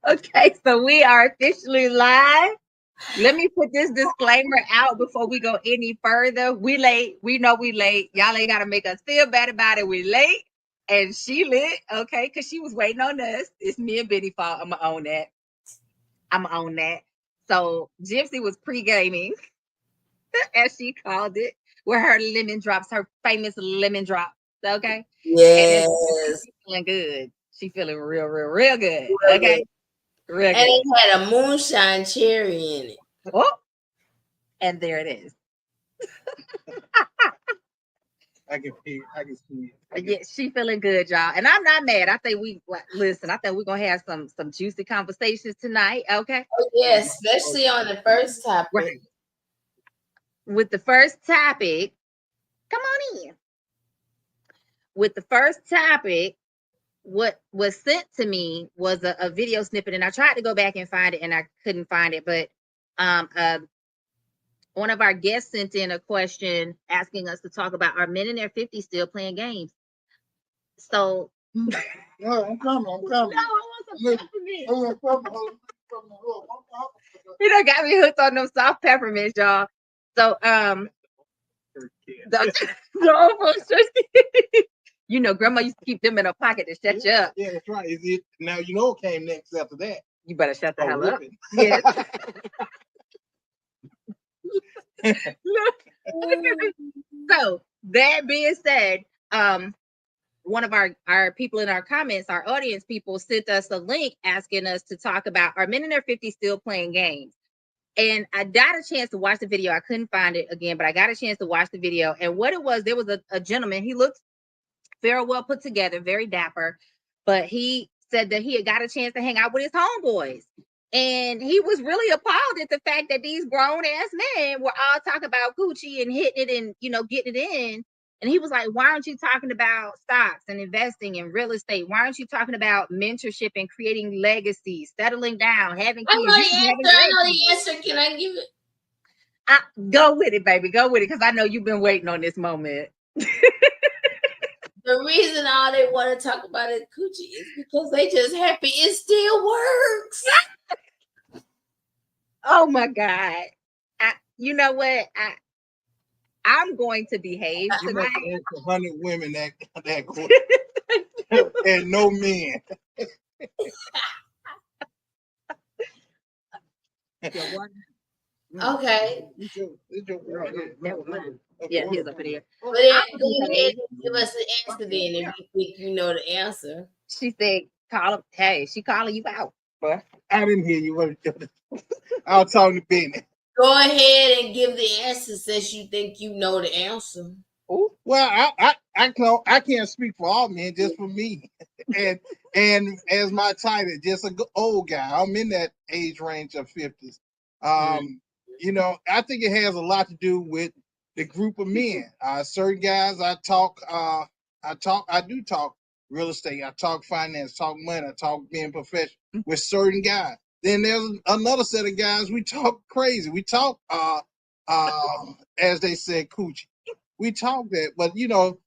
Okay, so we are officially live. Let me put this disclaimer out before we go any further. We late. We know we late. Y'all ain't got to make us feel bad about it. We late. And she lit, okay, because she was waiting on us. It's me and Benny fault. I'm going to own that. I'm going to own that. So Gypsy was pre-gaming, as she called it, with her lemon drops, her famous lemon drops, okay? And Yes. she's feeling good. She feeling real, real, real good, Real okay? good. Real And good. it had a moonshine cherry in it. Oh, and there it is. I can see it. Yeah, she feeling good, y'all. And I'm not mad. I think listen, I think we're gonna have some juicy conversations tonight, okay? Oh, yeah, especially on the first topic. Right. With the first topic, come on in. With the first topic, what was sent to me was a video snippet, and I tried to go back and find it and I couldn't find it, but one of our guests sent in a question asking us to talk about, are men in their 50s still playing games? So No, I'm coming. no, I want some peppermint. He done got me hooked on them soft peppermints, y'all. So you know, grandma used to keep them in her pocket to shut you up. Yeah, that's right. Is it now? You know what came next after that? You better shut the hell up. Whipping. Yes. So that being said, one of our people in our comments, our audience people, sent us a link asking us to talk about, are men in their 50s still playing games? And I got a chance to watch the video. I couldn't find it again, but I got a chance to watch the video. And what it was, there was a gentleman. He looked very well put together, very dapper, but he said that he had got a chance to hang out with his homeboys. And he was really appalled at the fact that these grown ass men were all talking about Gucci and hitting it and, you know, getting it in. And he was like, why aren't you talking about stocks and investing in real estate? Why aren't you talking about mentorship and creating legacies, settling down, having kids? I know the answer. Can I give it? Go with it, baby. Go with it, because I know you've been waiting on this moment. The reason all they want to talk about is Gucci is because they just happy it still works. Oh my God. You know what? I'm going to behave You tonight. must ask 100 women that quick. And no men. Okay. Yeah, he's up there. But then go ahead and give us the answer then if you think you know the answer. She said, call him. Hey, she calling you out. But I didn't hear you. I was talking to Benny. Go ahead and give the answer since you think you know the answer. Ooh. Well, I can't speak for all men, just for me. and as my title, just an old guy. I'm in that age range of 50s. You know, I think it has a lot to do with the group of men. Certain guys I do talk real estate, I talk finance, talk money, I talk being professional with certain guys. Then there's another set of guys we talk crazy. We talk as they said, coochie. We talk that, but you know,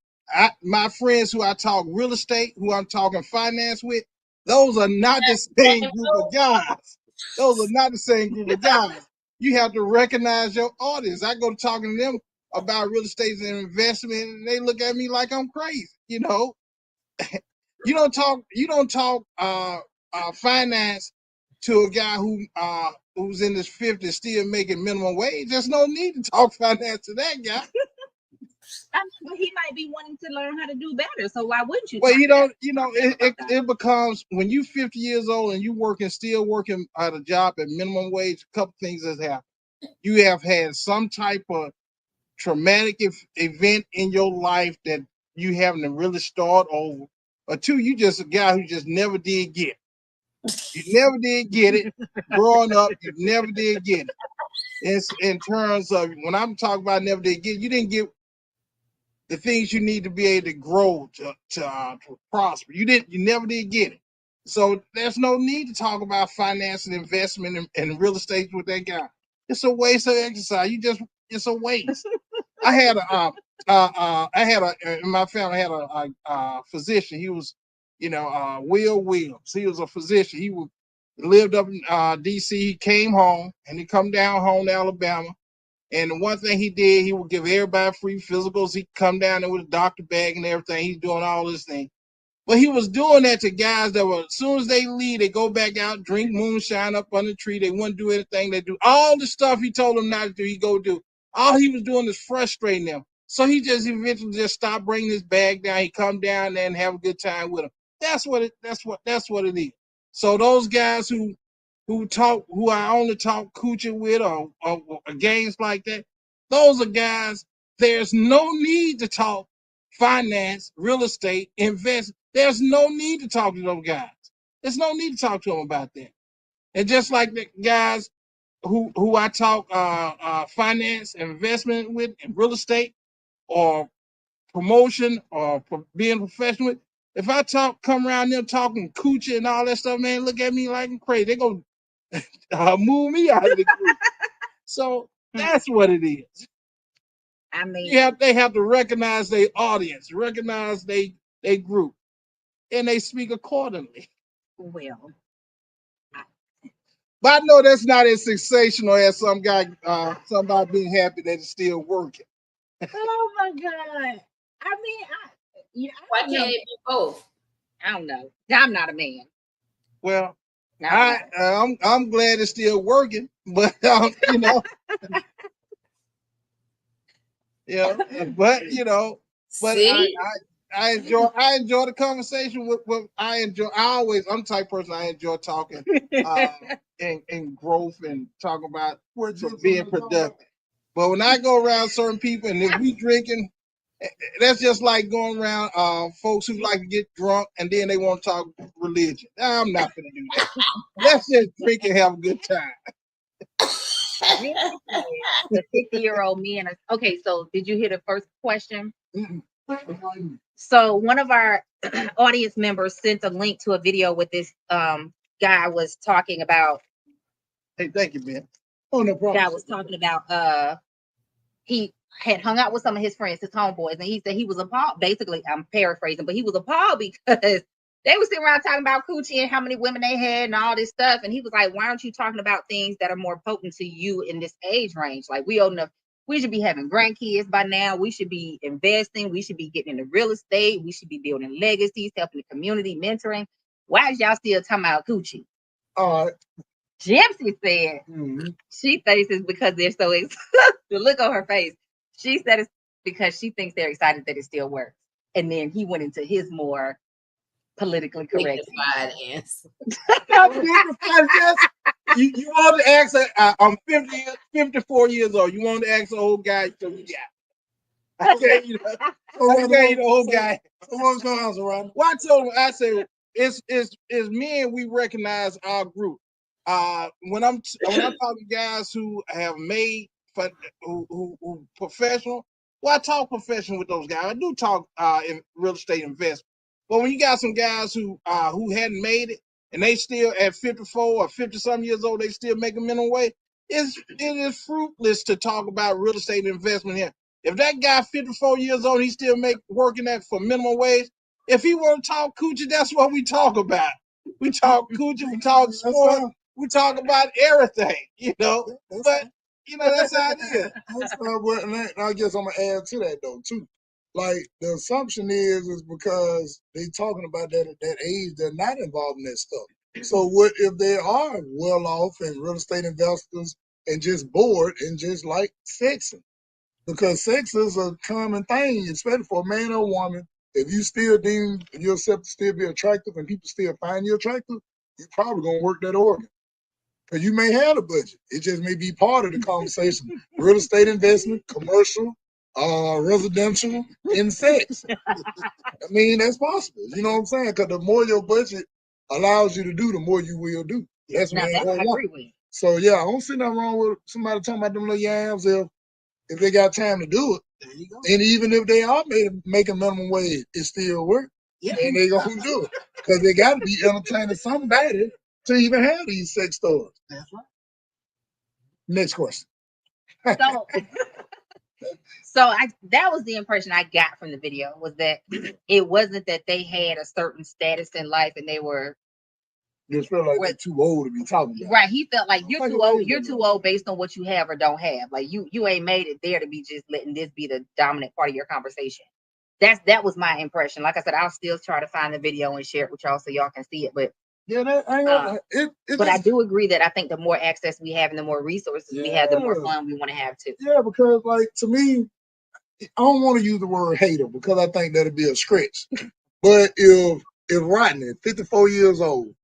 my friends who I talk real estate, who I'm talking finance with, those are not the same group of guys. Those are not the same group of guys. You have to recognize your audience. I go to talking to them about real estate and investment, and they look at me like I'm crazy. You know, you don't talk finance to a guy who's in his 50s still making minimum wage. There's no need to talk finance to that guy. But he might be wanting to learn how to do better. So why wouldn't you? Well, it becomes when you're 50 years old and you still working at a job at minimum wage. A couple things has happened. You have had some type of traumatic event in your life that you having to really start over. Or two, you just a guy who just never did get it. You never did get it. Growing up, you never did get it. It's in terms of when I'm talking about never did get it, you didn't get the things you need to be able to grow to prosper. You never did get it. So there's no need to talk about finance and investment and real estate with that guy. It's a waste of exercise. It's a waste. I had in my family, I had a physician. He was, Will Williams. He was a physician. lived up in DC. He came home and he come down home to Alabama. And the one thing he did, he would give everybody free physicals. He'd come down there with a doctor bag and everything. He's doing all this thing. But he was doing that to guys that were, as soon as they leave, they go back out, drink moonshine up on the tree. They wouldn't do anything. They do all the stuff he told them not to do. He go do. All he was doing is frustrating them. So he just eventually just stopped bringing his bag down. He come down there and have a good time with them. That's what it is. So those guys who I only talk coochie with or games like that, those are guys. There's no need to talk finance, real estate, invest. There's no need to talk to those guys. There's no need to talk to them about that. And just like the guys who I talk finance and investment with and real estate or promotion or being professional with, if I come around them talking coochie and all that stuff, man, look at me like I'm crazy. They're going to move me out of the group. So that's what it is. I mean, They have to recognize their audience, recognize their group, and they speak accordingly. well, But I know that's not as sensational as some guy, somebody being happy that it's still working. oh my God. I mean, Why can't it be both? I don't know. I'm not a man. Well, No. I'm glad it's still working, but you know, yeah, but you know, but See? I enjoy the conversation with I'm the type of person I enjoy talking and growth and talking about being productive. But when I go around certain people and if we drinking, that's just like going around folks who like to get drunk and then they want to talk religion. I'm not gonna do that. Let's just drink and have a good time. The 50-year-old man. Okay, so did you hear the first question? So one of our audience members sent a link to a video with this guy was talking about. Hey, thank you, man. Oh, no problem. Guy was talking about he had hung out with some of his friends, his homeboys, and he said he was appalled. Basically, I'm paraphrasing, but he was appalled because they were sitting around talking about coochie and how many women they had and all this stuff. And he was like, why aren't you talking about things that are more potent to you in this age range? Like, we old enough, we should be having grandkids by now. We should be investing. We should be getting into real estate. We should be building legacies, helping the community, mentoring. Why is y'all still talking about coochie? All right. Gypsy said she thinks it's because they're so excited. The look on her face. She said it's because she thinks they're excited that it still works. And then he went into his more politically correct answer. You want to ask I'm 54 years old. You want to ask an old guy, so yeah. Okay, you the old guy. So what's going on, Ron? Well, I told him, I said, it's men, we recognize our group. When I'm talking guys who have made who professional, well, I talk professional with those guys. I do talk in real estate investment. But when you got some guys who hadn't made it and they still at 54 or 50 some years old, they still make a minimum wage, it is fruitless to talk about real estate investment here. If that guy 54 years old, he still working at for minimum wage. If he want to talk coochie, that's what we talk about. We talk coochie, we talk sport, we talk about everything, you know. But you know, that's how it is. And I guess I'm gonna add to that though too. Like the assumption is because they talking about that at that age, they're not involved in that stuff. So what if they are well off and real estate investors and just bored and just like sexing? Because sex is a common thing, especially for a man or a woman. If you still deem yourself to still be attractive and people still find you attractive, you're probably gonna work that organ. Because you may have a budget. It just may be part of the conversation. Real estate investment, commercial, residential, and sex. I mean, that's possible. You know what I'm saying? Because the more your budget allows you to do, the more you will do. That's Now, man that's or I woman. agree with. So yeah, I don't see nothing wrong with somebody talking about them little yams if they got time to do it. There you go. And even if they are making minimum wage, it still work. Yeah. And they gonna do it. Because they gotta be entertaining somebody to even have these sex stores. That's right. Next question. So that was the impression I got from the video, was that it wasn't that they had a certain status in life and they were just feel like they're too old to be talking about. Right. He felt like you're Like too a old. baby, You're too man. old based on what you have or don't have. Like you ain't made it there to be just letting this be the dominant part of your conversation. That was my impression. Like I said, I'll still try to find the video and share it with y'all so y'all can see it. But Yeah, that ain't but I do agree that I think the more access we have and the more resources we have, the more fun we want to have too. Yeah, because like to me, I don't want to use the word hater because I think that'd be a stretch. But if Rodney, 54 years old,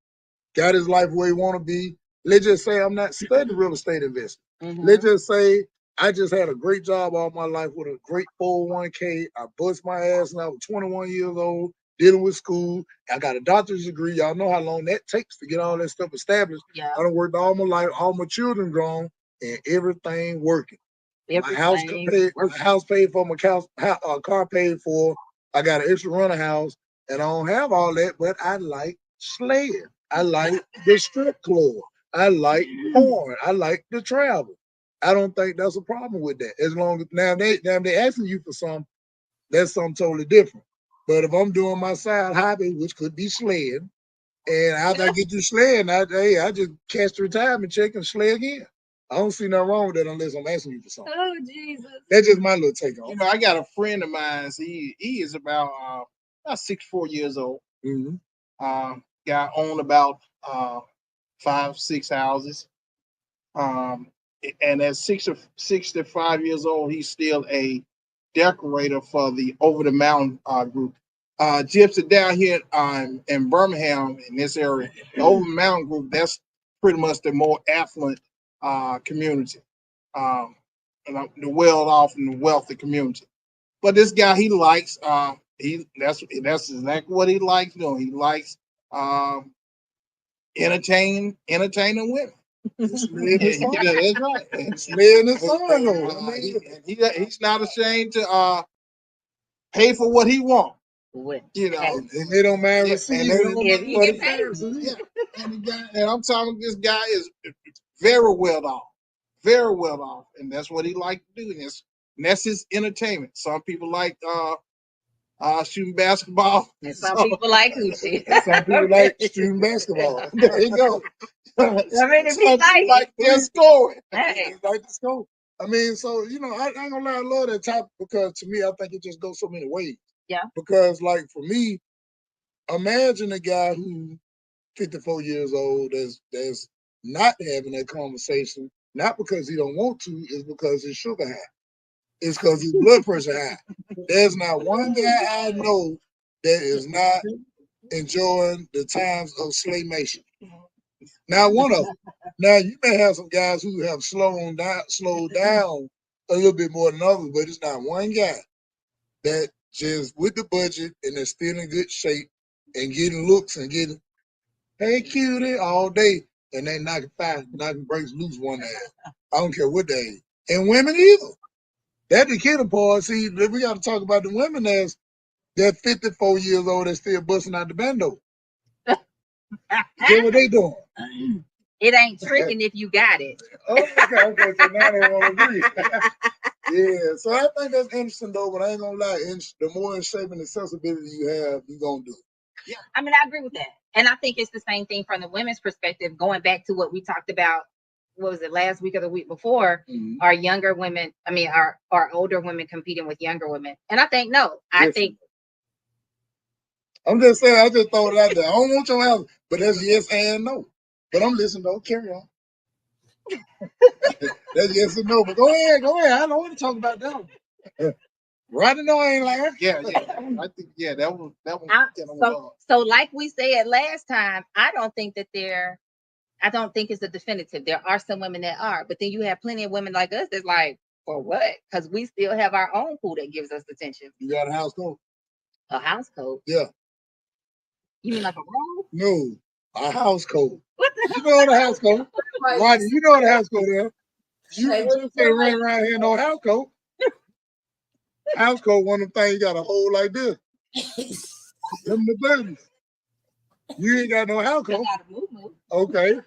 got his life where he want to be, let's just say I'm not studying real estate investing. Let's just say I just had a great job all my life with a great 401k. I bust my ass when I was 21 years old, dealing with school. I got a doctor's degree. Y'all know how long that takes to get all that stuff established. Yeah. I done worked all my life, all my children grown, and everything working. My house paid for, my car paid for. I got an extra runner house, and I don't have all that, but I like slaying. I like the strip club. I like porn. I like to travel. I don't think that's a problem with that. As long as now they asking you for something, that's something totally different. But if I'm doing my side hobby, which could be slaying, and after I get through slaying, I just cash the retirement check and slay again. I don't see nothing wrong with that unless I'm asking you for something. Oh Jesus! That's just my little take on it. You know, I got a friend of mine. He is about 64 years old. Guy owned about 5-6 houses. And at 65 years old, he's still a decorator for the Over the Mountain group. Gypsy down here in Birmingham, in this area, the Over the Mountain group, that's pretty much the more affluent community, and the well-off and the wealthy community. But this guy, he likes that's exactly what he likes doing. He likes entertaining women. That's right. He's not ashamed to pay for what he wants. You know, and they don't mind receiving. And I'm telling you, this guy is very well off, and that's what he likes to do. And that's his entertainment. Some people like shooting basketball, and some people like hoochie. Some people like shooting basketball. There you go. I mean, if he like just scoring, hey. Like to score. I mean, so I ain't gonna lie, I love that topic because to me, I think it just goes so many ways. Yeah. Because like for me, imagine a guy who 54 years old that's not having that conversation, not because he don't want to, it's because his sugar high. It's because his blood pressure high. There's not one guy I know that is not enjoying the times of slaymation. Not one of them. Now you may have some guys who have slowed down a little bit more than others, but it's not one guy that just with the budget and they're still in good shape and getting looks and getting, hey cutie, all day, and they knocking breaks loose one day. I don't care what they is. And women either. That's the killer part. See, we got to talk about the women that's 54 years old that's still busting out the bando. Get what they doing? It ain't tricking if you got it. Okay. So now they want to agree. Yeah. So I think that's interesting though, but I ain't gonna lie. The more in shape and accessibility you have, you're gonna do it. Yeah. I mean, I agree with that. And I think it's the same thing from the women's perspective, going back to what we talked about, what was it, last week or the week before, our younger women, I mean, our older women competing with younger women. And I think, I'm just saying, I just throw it out there. I don't want your answer, but that's yes and no. But I'm listening though. Carry on. That's yes and no. But go ahead. I don't want to talk about that one. Rodney, no, I ain't lying. Yeah. I think that one. So like we said last time, I don't think it's a definitive. There are some women that are, but then you have plenty of women like us that's like, for what? Because we still have our own pool that gives us attention. You got a house coat? A house coat? Yeah. You mean like a robe? No, a house coat. You know what a house coat? Rodney, you know what a house coat is. You just can't run around here in no house coat. House coat, one of them things you got to hold like this. Them the babies. You ain't got no house coat. Okay.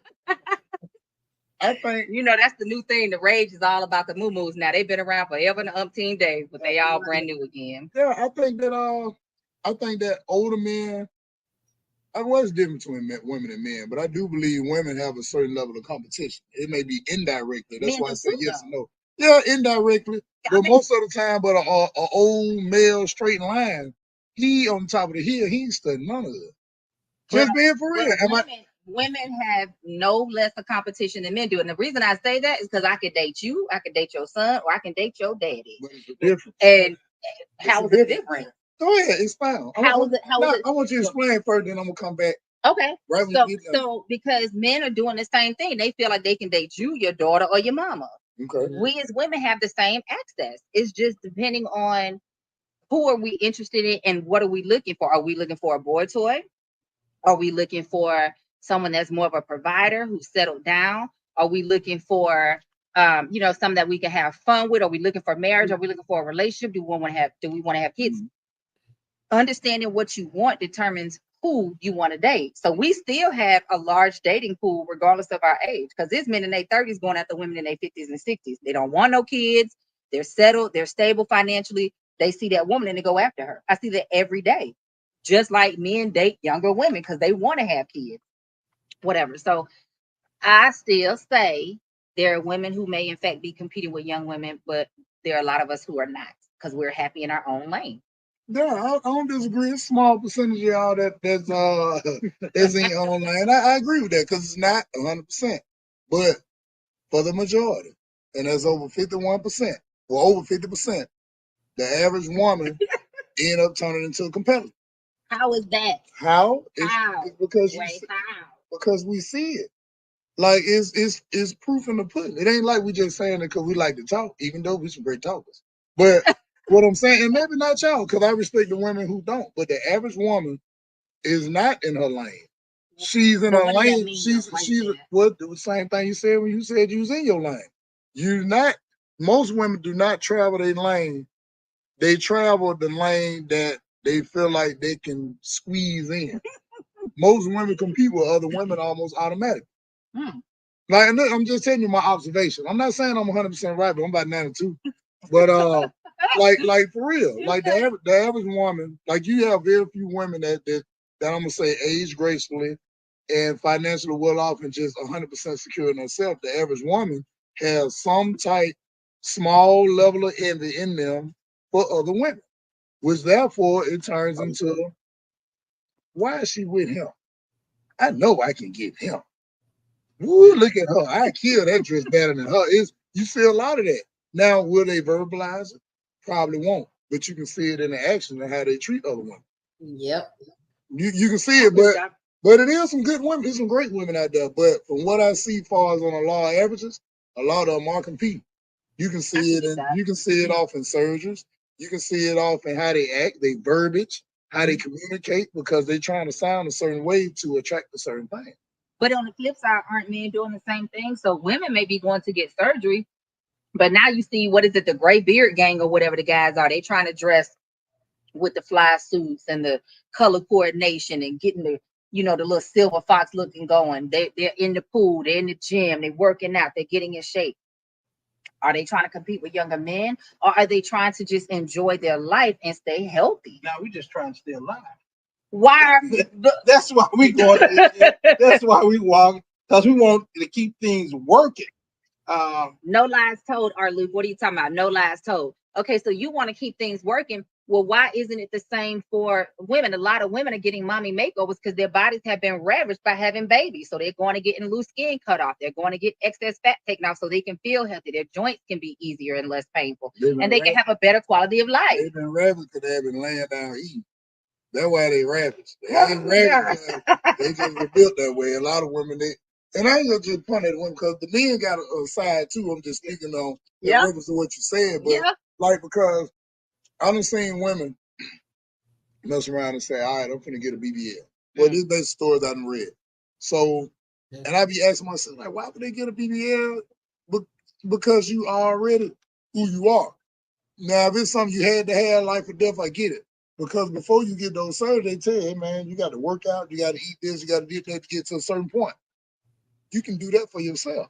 I think that's the new thing. The rage is all about the moo-moos now. They've been around forever and umpteen days, but they all brand new again. Yeah, I think that older men I was different between women and men, but I do believe women have a certain level of competition. It may be indirectly. That's Men why I do say too, yes though. and no. Yeah, indirectly, I but mean, most of the time, but a old male straight line, he on top of the hill, he ain't studying none of it. but Just being for real. women have no less of competition than men do. And the reason I say that is because I could date you, I could date your son, or I can date your daddy. But it's a difference. And It's how a is it difference. different? Go ahead, expound. How is it? How is it? I want you to explain first, then I'm gonna come back. Okay. Right when you get done. So because men are doing the same thing, they feel like they can date you, your daughter, or your mama. Okay. We as women have the same access. It's just depending on who are we interested in and what are we looking for. Are we looking for a boy toy? Are we looking for someone that's more of a provider who's settled down? Are we looking for something that we can have fun with? Are we looking for marriage? Are we looking for a relationship? Do we want to have kids? Understanding what you want determines who you want to date. So we still have a large dating pool regardless of our age, because there's men in their 30s going after women in their 50s and 60s. They don't want no kids. They're settled. They're stable financially. They see that woman and they go after her. I see that every day. Just like men date younger women because they want to have kids, whatever. So I still say there are women who may in fact be competing with young women, but there are a lot of us who are not because we're happy in our own lane. Yeah, I don't disagree. It's a small percentage of y'all that's in your own lane. I agree with that because it's not 100%, but for the majority, and that's over 51%, or over 50%, the average woman end up turning into a competitor. How is that? How? How? It's because How? because we see it. Like it's proof in the pudding. It ain't like we just saying it because we like to talk, even though we some great talkers. But what I'm saying, and maybe not y'all, because I respect the women who don't. But the average woman is not in her lane. She's in her lane. She's what the same thing you said when you said you was in your lane. You not. Most women do not travel their lane. They travel the lane that they feel like they can squeeze in. Most women compete with other women almost automatically. Like, I'm just telling you my observation. I'm not saying I'm 100% right, but I'm about 92. But like for real, like the average woman, like you have very few women that I'm gonna say age gracefully and financially well off and just 100% secure in herself. The average woman has some type, small level of envy in them for other women, which therefore it turns into, why is she with him? I know I can get him. Woo, look at her. I kill that dress better than her. You see a lot of that. Now, will they verbalize it? Probably won't. But you can see it in the action and how they treat other women. Yep. You can see it, but it is some good women. There's some great women out there. But from what I see, far as on a law of averages, a lot of them are competing. You can see it, and you can see it off in surgeries. You can see it off in how they act, they verbiage, how they communicate, because they're trying to sound a certain way to attract a certain thing. But on the flip side, aren't men doing the same thing? So women may be going to get surgery, but now you see, what is it, the gray beard gang or whatever the guys are. They trying to dress with the fly suits and the color coordination and getting the the little silver fox looking going. They're in the pool, they're in the gym, they're working out, they're getting in shape. Are they trying to compete with younger men, or are they trying to just enjoy their life and stay healthy? Now we just trying to stay alive. Why? That's why we go. That's why we walk, because we want to keep things working. No lies told, Luke. What are you talking about? No lies told. Okay, so you want to keep things working. Well, why isn't it the same for women? A lot of women are getting mommy makeovers because their bodies have been ravaged by having babies. So they're going to get loose skin cut off. They're going to get excess fat taken off so they can feel healthy. Their joints can be easier and less painful. And they can have a better quality of life. They've been ravaged because they've been laying down eating. That's why they ravaged. They ain't ravaged. They just were built that way. A lot of women, and I ain't gonna just point at women because the men got a side too. I'm just speaking on in reference to what you said, but like because I done seen women mess around and say, "All right, I'm gonna get a BBL." Well, these basic stories I done read. So, and I be asking myself, like, why would they get a BBL? Because you already who you are. Now, if it's something you had to have, life or death, I get it. Because before you get those surgeries, they tell you, hey, man, you got to work out, you got to eat this, you got to do that to get to a certain point. You can do that for yourself.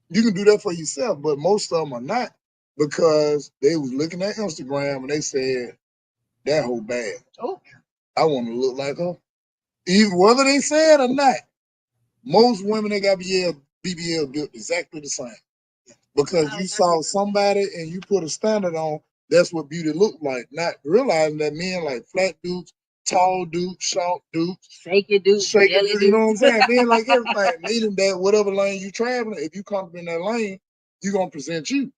You can do that for yourself, but most of them are not because they was looking at Instagram and they said, that whole bad. Oh, I want to look like her. Even whether they say it or not, most women that got BBL built exactly the same. Because you saw somebody and you put a standard on, that's what beauty looked like. Not realizing that men like flat dudes, tall dudes, short dudes, Shaky dudes, shaky jelly dudes, you know what I'm dudes. saying? Men like everything. Meaning that whatever lane you traveling, if you come in that lane, you're gonna present you.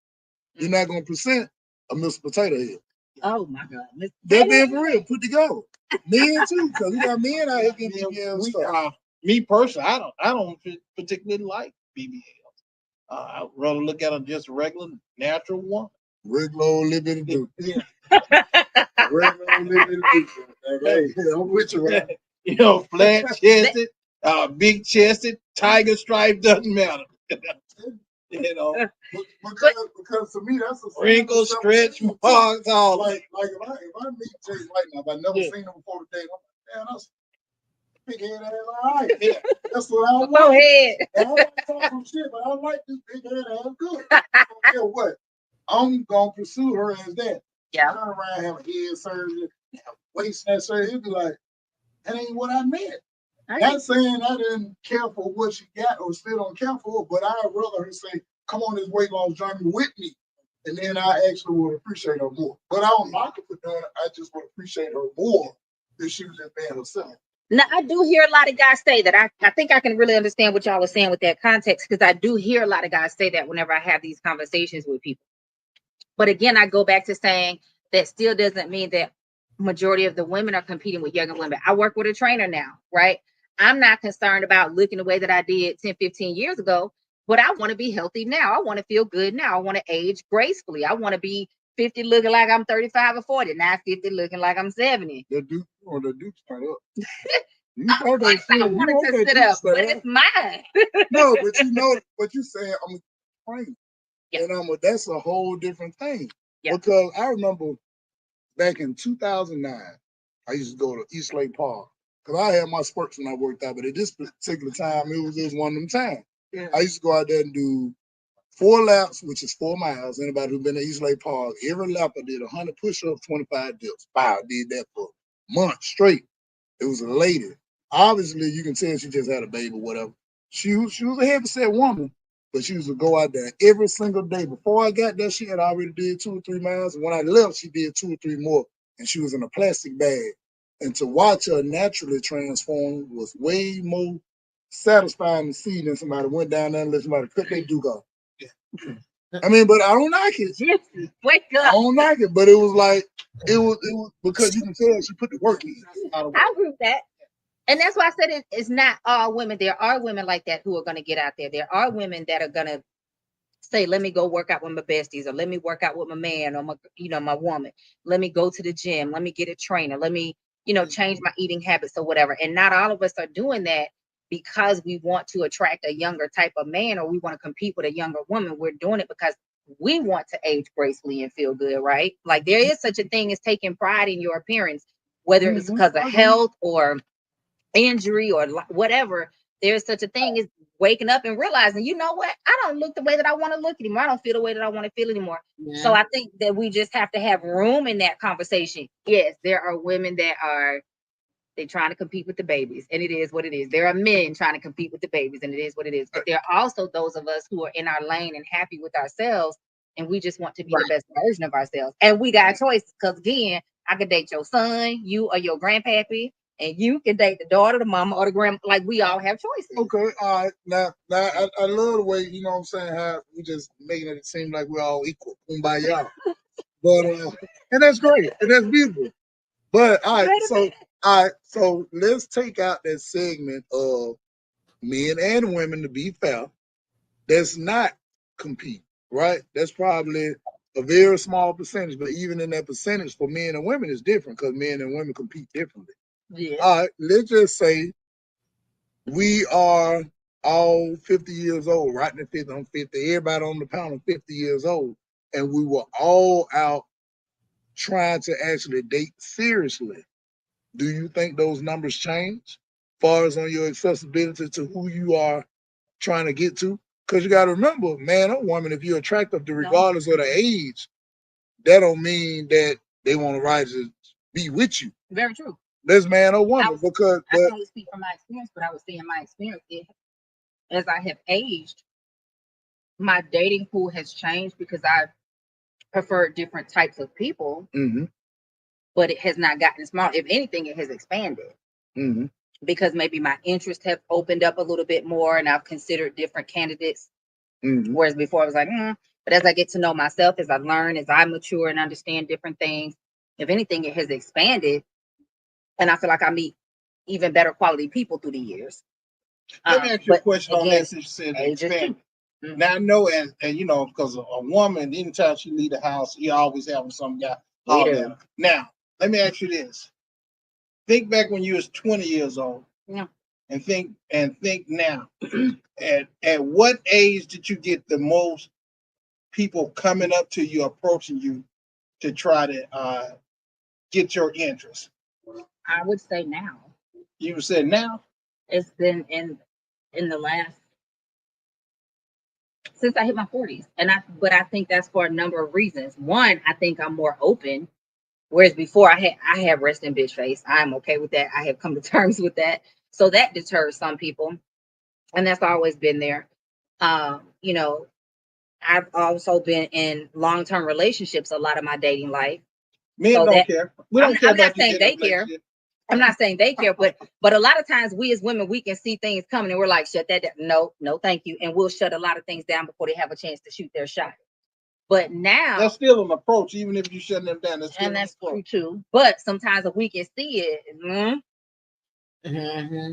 You're not gonna present a Mr. Potato Head. Oh my God. That being for real, put together. Men too, because we got men out here getting BBL stuff. Me personally, I don't particularly like BBL. I'd rather look at a just regular natural one. Regular old little bit of dude. Yeah. Regular old little bit of dude. Hey, I'm with you, man. You know, flat chested, big chested, tiger stripe, doesn't matter. You know, because to me that's a wrinkles, stretch marks, all like if I meet Jay right now, if I never seen him before today, I'm like, man, that's big head ass, all right. Yeah, that's what I want. Go ahead. I like to talk some shit, but I like this big head ass good. So yeah, what? I'm gonna pursue her as that. Yeah. Turn around, have a head surgery, waist that surgery. He'd be like, that ain't what I meant. Not saying I didn't care for what she got or still don't care for, but I'd rather her say, come on this weight loss journey with me. And then I actually would appreciate her more. But I don't like her for doing it. I just would appreciate her more if she was just being herself. Now, I do hear a lot of guys say that. I think I can really understand what y'all are saying with that context, because I do hear a lot of guys say that whenever I have these conversations with people. But again, I go back to saying that still doesn't mean that majority of the women are competing with younger women. I work with a trainer now, right? I'm not concerned about looking the way that I did 10, 15 years ago, but I want to be healthy now. I want to feel good now. I want to age gracefully. I want to be 50 looking like I'm 35 or 40, not 50 looking like I'm 70. The Duke's cut up. You I wanted to sit up, but it's mine. No, but you know what you saying. I'm a trainer. Yeah. And that's a whole different thing. Yeah. Because I remember back in 2009, I used to go to East Lake Park. Because I had my spurts when I worked out, but at this particular time, it was one of them times. Yeah. I used to go out there and do 4 laps, which is 4 miles. Anybody who's been to East Lake Park, every lap I did 100 push-ups, 25 dips. Wow, I did that for months straight. It was a lady. Obviously, you can tell she just had a baby or whatever. She was a heavyset woman, but she used to go out there every single day. Before I got there, she had already did 2 or 3 miles. And when I left, she did 2 or 3 more. And she was in a plastic bag. And to watch her naturally transform was way more satisfying to see than somebody went down there and let somebody cut their duke off. I mean, but I don't like it. Wake up. I don't like it, but it was like, it was because you can tell she put the work in. I agree with that. And that's why I said it's not all women. There are women like that who are going to get out there. There are women that are going to say, let me go work out with my besties, or let me work out with my man, or my woman. Let me go to the gym. Let me get a trainer. Let me, change my eating habits or whatever. And not all of us are doing that because we want to attract a younger type of man, or we want to compete with a younger woman. We're doing it because we want to age gracefully and feel good, right? Like there is such a thing as taking pride in your appearance, whether it's because of health or injury or whatever. There's such a thing as waking up and realizing, you know what, I don't look the way that I want to look anymore. I don't feel the way that I want to feel anymore. Yeah. So I think that we just have to have room in that conversation. Yes, there are women that they're trying to compete with the babies, and it is what it is. There are men trying to compete with the babies, and it is what it is. But there are also those of us who are in our lane and happy with ourselves, and we just want to be the best version of ourselves. And we got choices, because again, I could date your son, you or your grandpappy, and you can date the daughter, the mama, or the grandma. Like, we all have choices. Okay, all right. Now I love the way, you know what I'm saying, how we just making it seem like we're all equal. Kumbaya. But and that's great. And that's beautiful. But all right, so let's take out that segment of men and women, to be fair, that's not compete, right? That's probably a very small percentage, but even in that percentage for men and women is different, because men and women compete differently. Yeah. All right, let's just say we are all 50 years old, right in the 50, I'm 50, everybody on the panel 50 years old, and we were all out trying to actually date seriously. Do you think those numbers change as far as on your accessibility to who you are trying to get to? Because you got to remember, man or woman, if you're attractive to regardless of the age, that don't mean that they want to rise to be with you. Very true. less man or woman, because I can only speak from my experience, but I would say in my experience, as I have aged, my dating pool has changed because I've preferred different types of people, but it has not gotten small. If anything, it has expanded because maybe my interests have opened up a little bit more and I've considered different candidates. Whereas before I was like, but as I get to know myself, as I learn, as I mature and understand different things, if anything, it has expanded. And I feel like I meet even better quality people through the years. Let me ask you a question on again, that since you said age is expanded. key. Now I know, and you know, because a woman, anytime she leave the house, you always having some guy holler at her. Now, let me ask you this: think back when you was 20 years old, and think now. At what age did you get the most people coming up to you, approaching you to try to get your interest? I would say now. You said now? It's been in the last, since I hit my 40s. But I think that's for a number of reasons. One, I think I'm more open. Whereas before I had resting bitch face. I'm okay with that. I have come to terms with that. So that deters some people. And that's always been there. You know, I've also been in long-term relationships a lot of my dating life. Men so don't care. We don't care I'm not about saying they care. I'm not saying they care, but a lot of times we as women, we can see things coming and we're like, shut that down. No, thank you. And we'll shut a lot of things down before they have a chance to shoot their shot. But now that's still an approach, even if you shut them down. And that's true too. But sometimes if we can see it,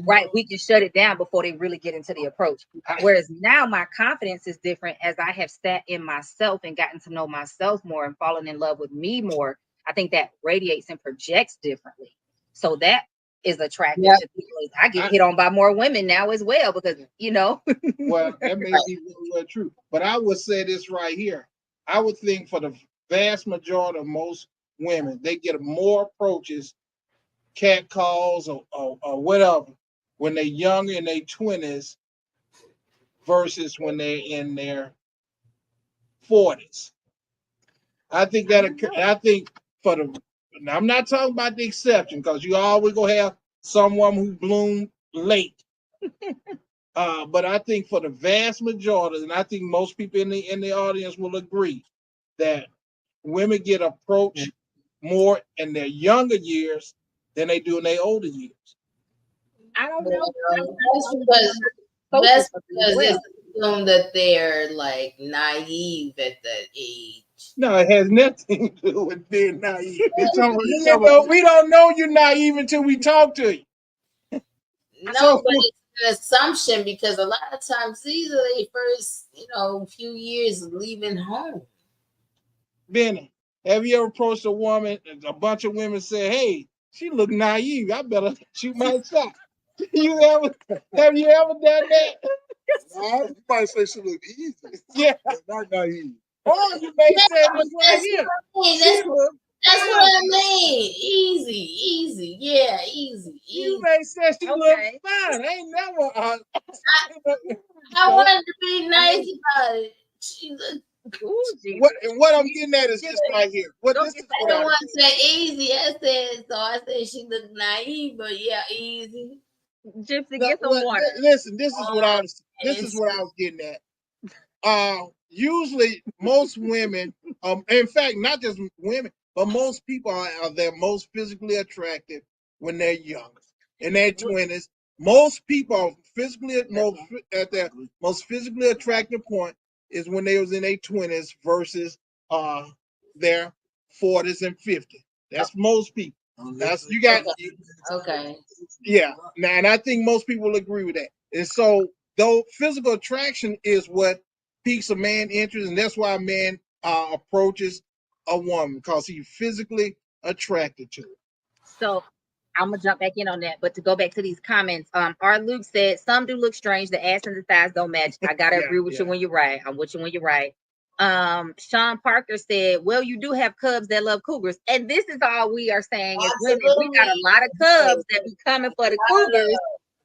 right, we can shut it down before they really get into the approach. Whereas now my confidence is different as I have sat in myself and gotten to know myself more and fallen in love with me more. I think that radiates and projects differently. So that is attractive to people. I get hit on by more women now as well because, Well, that may be well true. But I would say this right here. I would think for the vast majority of most women, they get more approaches, cat calls or whatever, when they're young in their 20s versus when they're in their 40s. I think for the, I'm not talking about the exception because you always gonna have someone who bloomed late. But I think for the vast majority, and I think most people in the audience will agree that women get approached more in their younger years than they do in their older years. I don't know. That's because it's assumed that they're like naive at that age. No, it has nothing to do with being naive. We don't know you're naive until we talk to you. No, but it's an assumption because a lot of times these are their first, few years of leaving home. Benny, have you ever approached a woman? A bunch of women say, "Hey, she look naive. I better shoot my shot." Have you ever done that? No, you might say she look easy. Yeah, not naive. Oh, you may say this right here. That's what I mean. Easy. Yeah, easy. You may say she look fine. I ain't never. I wanted to be nice about it. She looked. What I'm getting at is this right here. I don't want to say easy. I said she looked naive, but yeah, easy. Gypsy, get some water. Listen, this is what I was getting at. Usually most women, in fact, not just women, but most people are their most physically attractive when they're young. In their 20s, most people are at their most physically attractive point is when they was in their 20s versus their 40s and 50s. That's most people. That's you got. Okay. Yeah. Now, and I think most people will agree with that. And so, though physical attraction is what piques a man's interest, and that's why a man approaches a woman because he's physically attracted to her. So I'm gonna jump back in on that, but to go back to these comments, R. Luke said some do look strange. The ass and the thighs don't match. I gotta agree with you when you're right. I'm with you when you're right. Sean Parker said, "Well, you do have cubs that love cougars," and this is all we are saying as women. We got a lot of cubs that be coming for the cougars.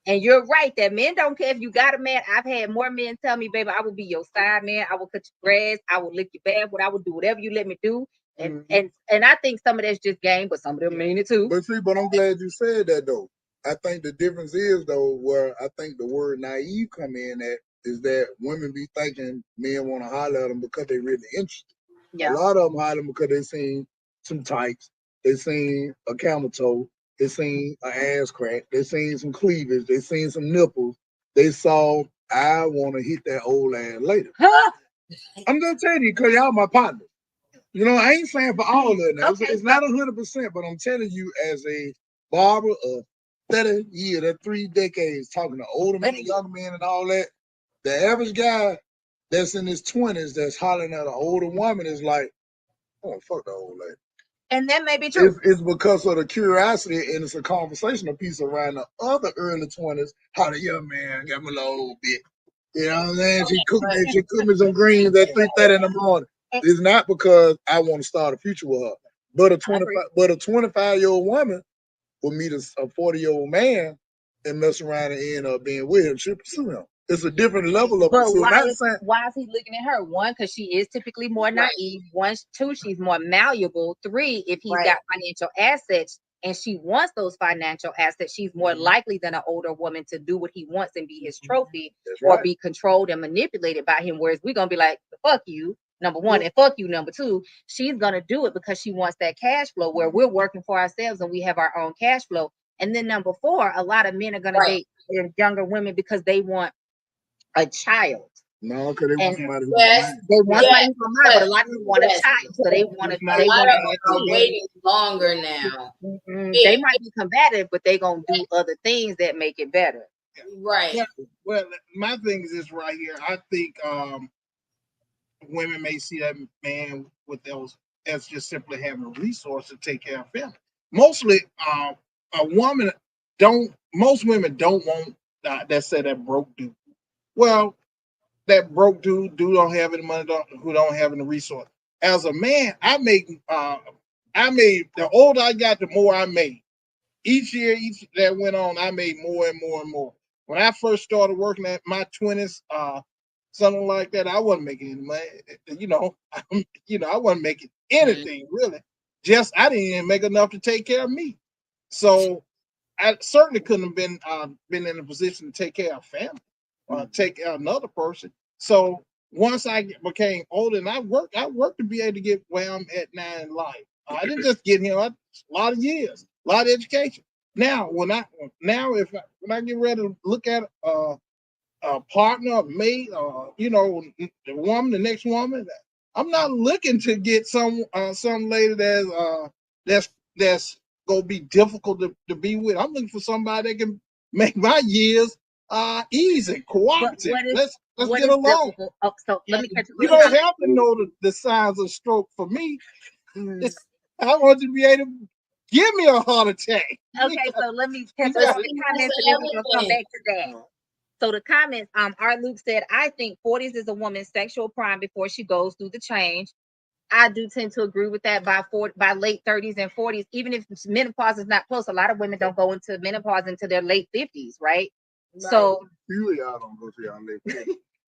And you're right that men don't care if you got a man. I've had more men tell me, "Baby, I will be your side man. I will cut your grass. I will lick your bath. I will do whatever you let me do And I think some of that's just game, but some of them mean it too. But see, but I'm glad you said that though. I think the difference is though, where I think the word naive come in at is that women be thinking men want to holler at them because they really interested. Yeah. A lot of them holler because they seen some tights, they seen a camel toe, they seen an ass crack, they seen some cleavage, they seen some nipples. They saw, I want to hit that old ass later. I'm just telling you, because y'all my partner. You know, I ain't saying for all of it now. Okay, it's not 100%, but I'm telling you, as a barber of 30 years, that 3 decades, talking to older men, younger men, and all that, the average guy that's in his 20s that's hollering at an older woman is like, oh, fuck the old lady. And that may be true. It's because of the curiosity, and it's a conversational piece around the other early 20s, how the young man got me a little bit. You know what I'm saying? She cooked me some greens at 3:30 in the morning. It's not because I want to start a future with her, but a 25-year-old woman will meet a 40-year-old man and mess around and end up being with him. She'll pursue him. It's a different level of pursuit. Why is he looking at her? One, because she is typically more naive. One, two, she's more malleable. Three, if he's got financial assets and she wants those financial assets, she's more likely than an older woman to do what he wants and be his trophy or be controlled and manipulated by him. Whereas we're gonna be like, fuck you, number one, and fuck you, number two. She's gonna do it because she wants that cash flow, where we're working for ourselves and we have our own cash flow. And then number four, a lot of men are gonna date younger women because they want a child. No, because they want somebody who's they want somebody who's mine, but a lot of them want a child, so they want to. They are waiting longer now. They might be combative, but they gonna do other things that make it better. Right. Yeah. Well, my thing is this right here. I think women may see that man with those as just simply having a resource to take care of family. Mostly, most women don't want that said that broke dude. Well, that broke dude don't have any money, who don't have any resource. As a man, I made the older I got, the more I made. Each year, that went on, I made more and more and more. When I first started working at my 20s, something like that, I wasn't making any money. I wasn't making anything really. Just I didn't even make enough to take care of me. So I certainly couldn't have been in a position to take care of family or take care of another person. So once I became older and I worked to be able to get where I'm at now in life. I didn't just get here, a lot of years, a lot of education. Now, when I get ready to look at a partner, a mate, the woman, the next woman, I'm not looking to get some lady that's gonna be difficult to be with. I'm looking for somebody that can make my years easy, cooperative. Let's get along. So let me catch you don't have to know the signs of stroke for me. I want you to be able to give me a heart attack. Okay, so let me catch up on the comments and then we're gonna come back to that. So the comments, Art Luke said, I think 40s is a woman's sexual prime before she goes through the change. I do tend to agree with that. By late 30s and 40s, even if menopause is not close, a lot of women don't go into menopause into their late 50s, right? So few of y'all don't go to y'all late 50s.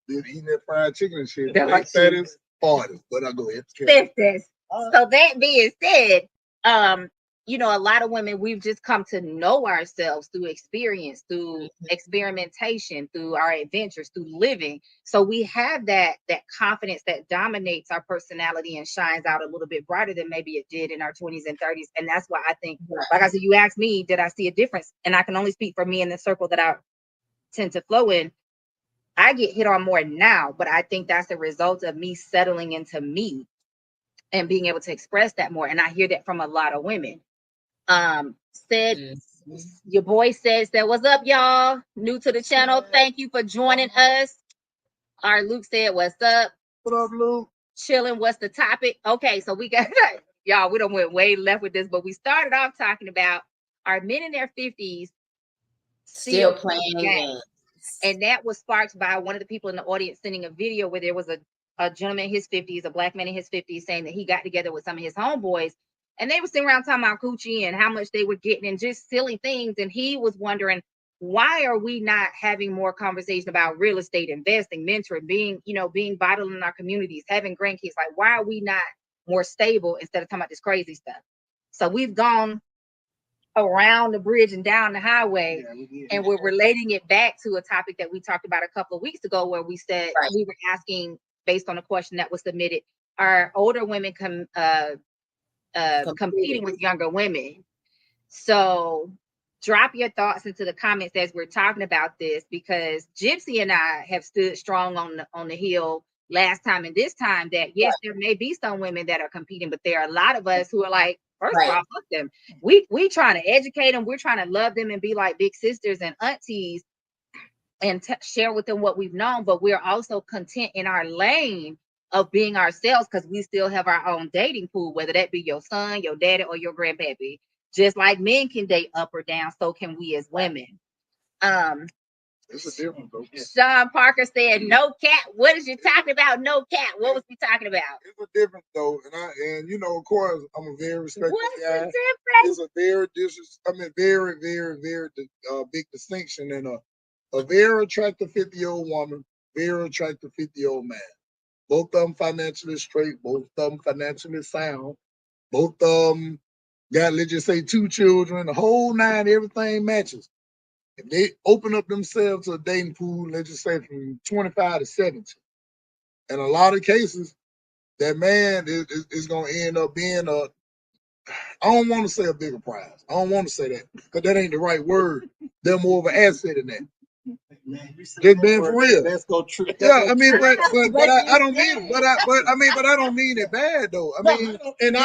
They're eating that fried chicken and shit. Late 30s, 40s. But I'll go ahead. 50s. So that being said, a lot of women, we've just come to know ourselves through experience, through experimentation, through our adventures, through living. So we have that confidence that dominates our personality and shines out a little bit brighter than maybe it did in our 20s and 30s. And that's why I think, like I said, you asked me, did I see a difference? And I can only speak for me in the circle that I tend to flow in. I get hit on more now, but I think that's a result of me settling into me and being able to express that more. And I hear that from a lot of women. Your boy says that, what's up, y'all? New to the channel. Thank you for joining us. Our Luke said, what's up? What up, Luke? Chilling. What's the topic? Okay, so we got y'all, we don't went way left with this, but we started off talking about our men in their 50s still playing games. And that was sparked by one of the people in the audience sending a video where there was a gentleman in his 50s, a black man in his 50s, saying that he got together with some of his homeboys. And they were sitting around talking about coochie and how much they were getting and just silly things. And he was wondering, why are we not having more conversation about real estate, investing, mentoring, being vital in our communities, having grandkids? Like, why are we not more stable instead of talking about this crazy stuff. So we've gone around the bridge and down the highway, and we're relating it back to a topic that we talked about a couple of weeks ago, where we said we were asking based on a question that was submitted, are older women competing with younger women? So drop your thoughts into the comments as we're talking about this, because Gypsy and I have stood strong on the hill last time and this time that yes, there may be some women that are competing, but there are a lot of us who are like, first of all, fuck them. We trying to educate them, we're trying to love them and be like big sisters and aunties and share with them what we've known, but we're also content in our lane of being ourselves, because we still have our own dating pool, whether that be your son, your daddy, or your grandpappy. Just like men can date up or down, so can we as women. It's a difference, though. Sean Parker said, "No cat." What is you talking about? No cat. What was we talking about? It's a difference, though, and you know, of course, I'm a very respectful guy. What's the difference? It's a very very, very, very big distinction in a very attractive 50-year-old woman, very attractive 50-year-old man. Both of them financially straight, both of them financially sound, both of them got, let's just say, 2 children, the whole 9, everything matches. If they open up themselves to a dating pool, let's just say from 25 to 70, in a lot of cases, that man is going to end up being I don't want to say a bigger prize. I don't want to say that, because that ain't the right word. They're more of an asset in that. Man, just being for real. Let's go trip. Yeah, I mean, but I don't mean, but I don't mean it bad though. I mean, and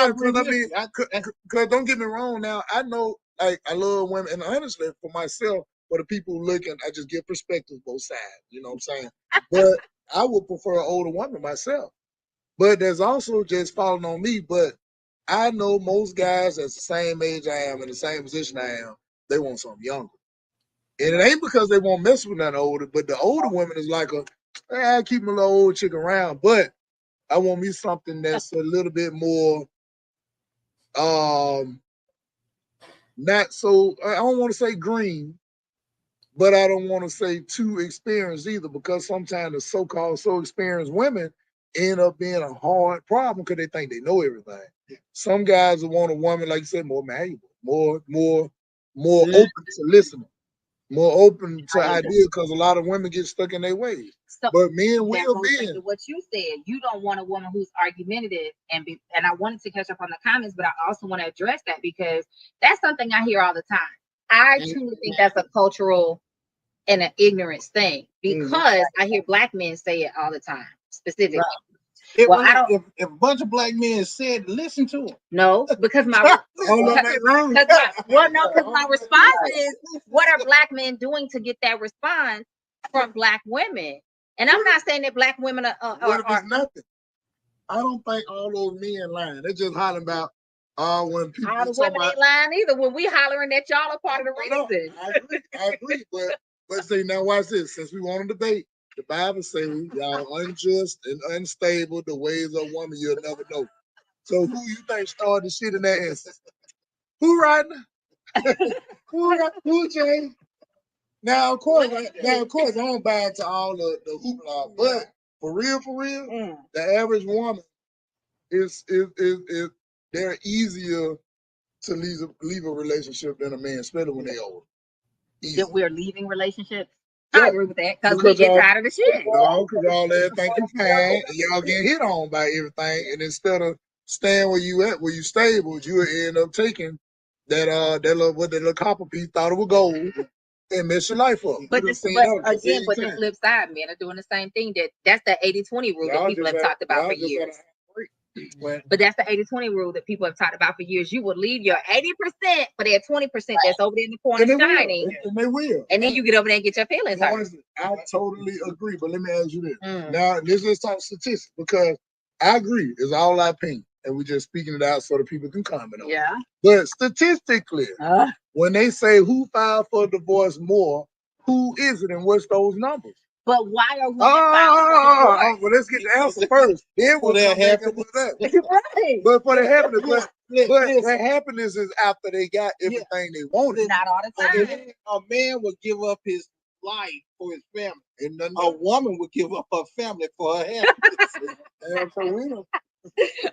because don't get me wrong. Now I know, like, I love women, and honestly, for myself, for the people looking, I just give perspective both sides. You know what I'm saying? But I would prefer an older woman myself. But there's also just falling on me. But I know most guys that's the same age I am, in the same position I am, they want something younger. And it ain't because they won't mess with nothing older, but the older women is like I keep my little old chick around, but I want me something that's a little bit more, not so, I don't want to say green, but I don't want to say too experienced either, because sometimes the so-called so experienced women end up being a hard problem because they think they know everything. Some guys will want a woman, like you said, more malleable, more open to listening, more open to ideas, because a lot of women get stuck in their ways. So but men will be. What you said, you don't want a woman who's argumentative and I wanted to catch up on the comments, but I also want to address that, because that's something I hear all the time. I truly think that's a cultural and an ignorance thing, because I hear Black men say it all the time, specifically. If a bunch of Black men said, listen to them. No, because my my response is, what are Black men doing to get that response from Black women? And I'm not saying that Black women are nothing. I don't think all those men lying. They're just hollering about when people. All the women ain't lying either. When we hollering that y'all are part of the reason. I agree, but see, now watch this. Since we want to debate, the Bible says y'all unjust and unstable, the ways of woman you'll never know. So who you think started the shit in that instance? Who riding? who Jay? Now of course, I don't buy into all the hoopla, but for real, the average woman is they're easier to leave a relationship than a man, especially when they're older. That we're leaving relationships. Yeah. I agree with that, because we get tired of the shit. No, because y'all there think you fine, and y'all getting hit on by everything, and instead of staying where you at, where you stable, you would end up taking that little copper piece, thought it was gold, and mess your life up. But the flip side, men are doing the same thing. That's the 80-20 rule that people have talked about for years. But that's the 80-20 rule that people have talked about for years. You will leave your 80% for that 20% that's over there in the corner shining. And they will. And then you get over there and get your feelings hurt. I totally agree. But let me ask you this. Now, let's just talk statistics, because I agree. It's all our opinion. And we're just speaking it out so that people can comment on it. Yeah. But statistically, when they say who filed for divorce more, who is it and what's those numbers? But why are we? Well, let's get the answer first. Then we'll that happiness. Right. But for the happiness, but the happiness is after they got everything they wanted. Not all the time. A man would give up his life for his family, and a woman would give up her family for her happiness.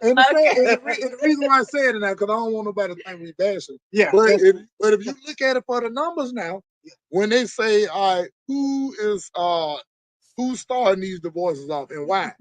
And Okay. the reason why I said it now, because I don't want nobody to think we bashing. Yeah. But if you look at it for the numbers now, when they say, all right, whose star needs divorces off and why?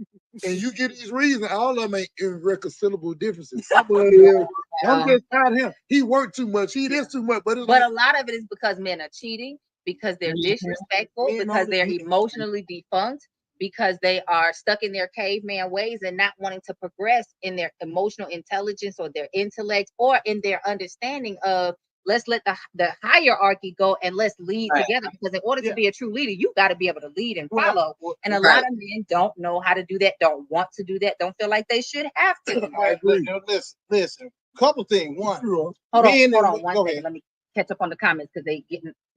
And you get these reasons, all of them ain't irreconcilable differences. Some of it is, I'm just tired of him. He worked too much. He this too much. But it's But like, a lot of it is because men are cheating, because they're disrespectful, Men because are they're the- emotionally defunct, because they are stuck in their caveman ways and not wanting to progress in their emotional intelligence or their intellect or in their understanding of let's let the hierarchy go and let's lead together. Because in order to be a true leader, you got to be able to lead and follow. And a lot of men don't know how to do that, don't want to do that, don't feel like they should have to. I agree. Listen. Couple things. One. Hold on one second. Let me catch up on the comments because they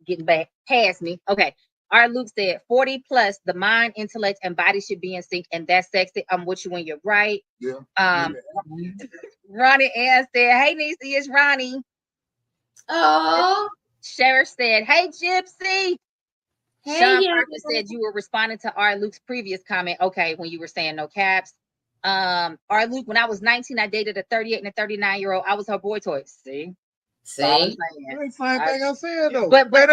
getting back past me. Okay. Our Luke said 40 plus, the mind, intellect, and body should be in sync, and that's sexy. I'm with you when you're right. yeah. Ronnie Ann said, hey Niecy, it's Ronnie. Oh, Sheriff said, hey Gypsy. hey, Sean yeah. Parker said you were responding to R. Luke's previous comment. Okay, when you were saying no caps. R. Luke, when I was 19, I dated a 38 and a 39-year-old. I was her boy toy. See? Same. That's the same thing I said though. But but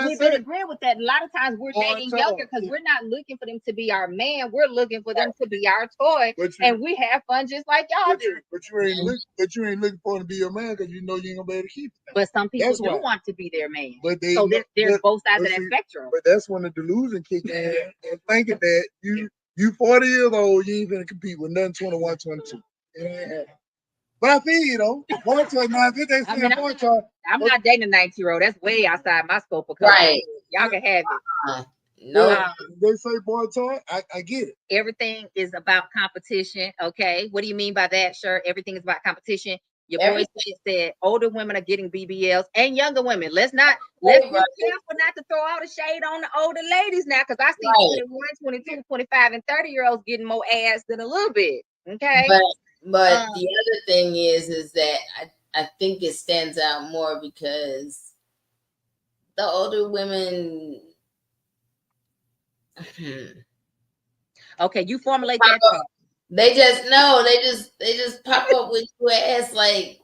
we've been agreeing with that. A lot of times we're dating younger because we're not looking for them to be our man. We're looking for them to be our toy, and we have fun just like y'all do. But you ain't looking for him to be your man because you know you ain't gonna be able to keep it. But some people do want to be their man. But so there's both sides of that spectrum. But that's when the delusion kick in and thinking that you 40 years old, you ain't gonna compete with nothing 21, 22. It ain't happening. But I feel you know, I'm not dating a 19-year-old. That's way outside my scope of right. Y'all can have it. No, they say boy toy. I get it. Everything is about competition. Okay, what do you mean by that? Sure, everything is about competition. Your boy said older women are getting BBLs and younger women. Let's be careful not to throw all the shade on the older ladies now, because I see 21, 22, 25, and 30-year-olds getting more ass than a little bit. Okay. But the other thing is that I think it stands out more because the older women. Okay, you formulate that thought. They just pop up with your ass like,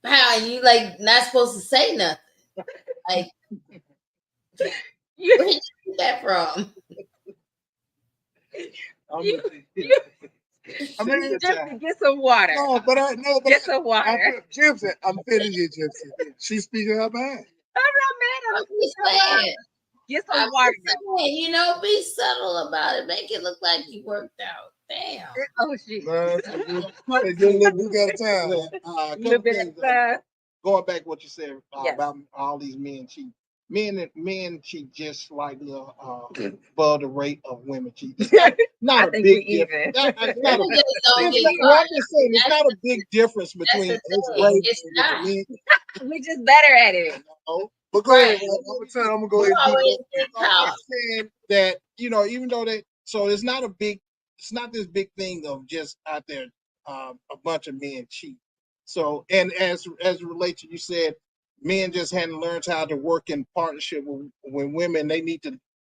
how, and you like not supposed to say nothing. Like, where did you get that from? Gypsy, get some water. Get some water. Gypsy, I'm feeling you, Gypsy. She's speaking her mind. I'm not mad. Get some water. Saying, you know, be subtle about it. Make it look like you worked out. Damn. Oh shit. Going back to what you said about all these men cheating. Men cheat just like above the rate of women cheat. Not a big difference. It's not a big difference between it's not. We just better at it. But go ahead. I'm gonna go ahead. I'm saying that, you know, even though so it's not this big thing of just out there a bunch of men cheat. So, and as it relates to, you said men just hadn't learned how to work in partnership with women.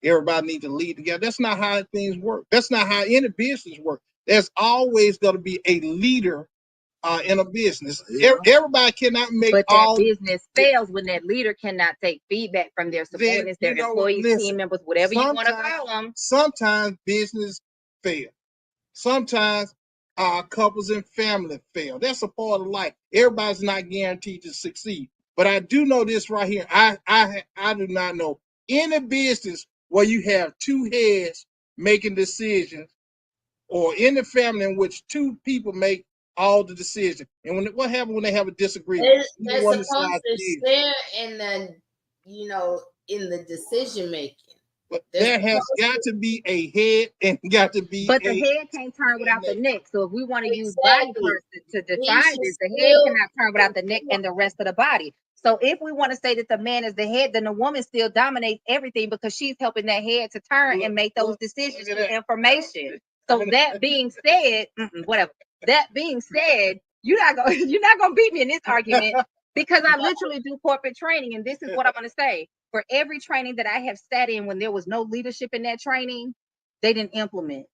Everybody need to lead together. That's not how things work. That's not how any business works. There's always going to be a leader in a business. Everybody cannot make business fails when that leader cannot take feedback from their subordinates, their employees, team members, whatever you want to call them. Sometimes business fails. Sometimes couples and family fail. That's a part of life. Everybody's not guaranteed to succeed. But I do know this right here. I do not know any business where you have two heads making decisions, or in the family in which two people make all the decisions. And what happens when they have a disagreement? They're supposed to share in the decision making. But there has got to be a head and got to be. But the head can't turn without the neck. So if we want to use body parts to define this, the head cannot turn without the neck and the rest of the body. So if we want to say that the man is the head, then the woman still dominates everything because she's helping that head to turn and make those decisions with information. So that being said, whatever. That being said, you're not gonna beat me in this argument because I literally do corporate training, and this is what I'm gonna say. For every training that I have sat in when there was no leadership in that training, they didn't implement.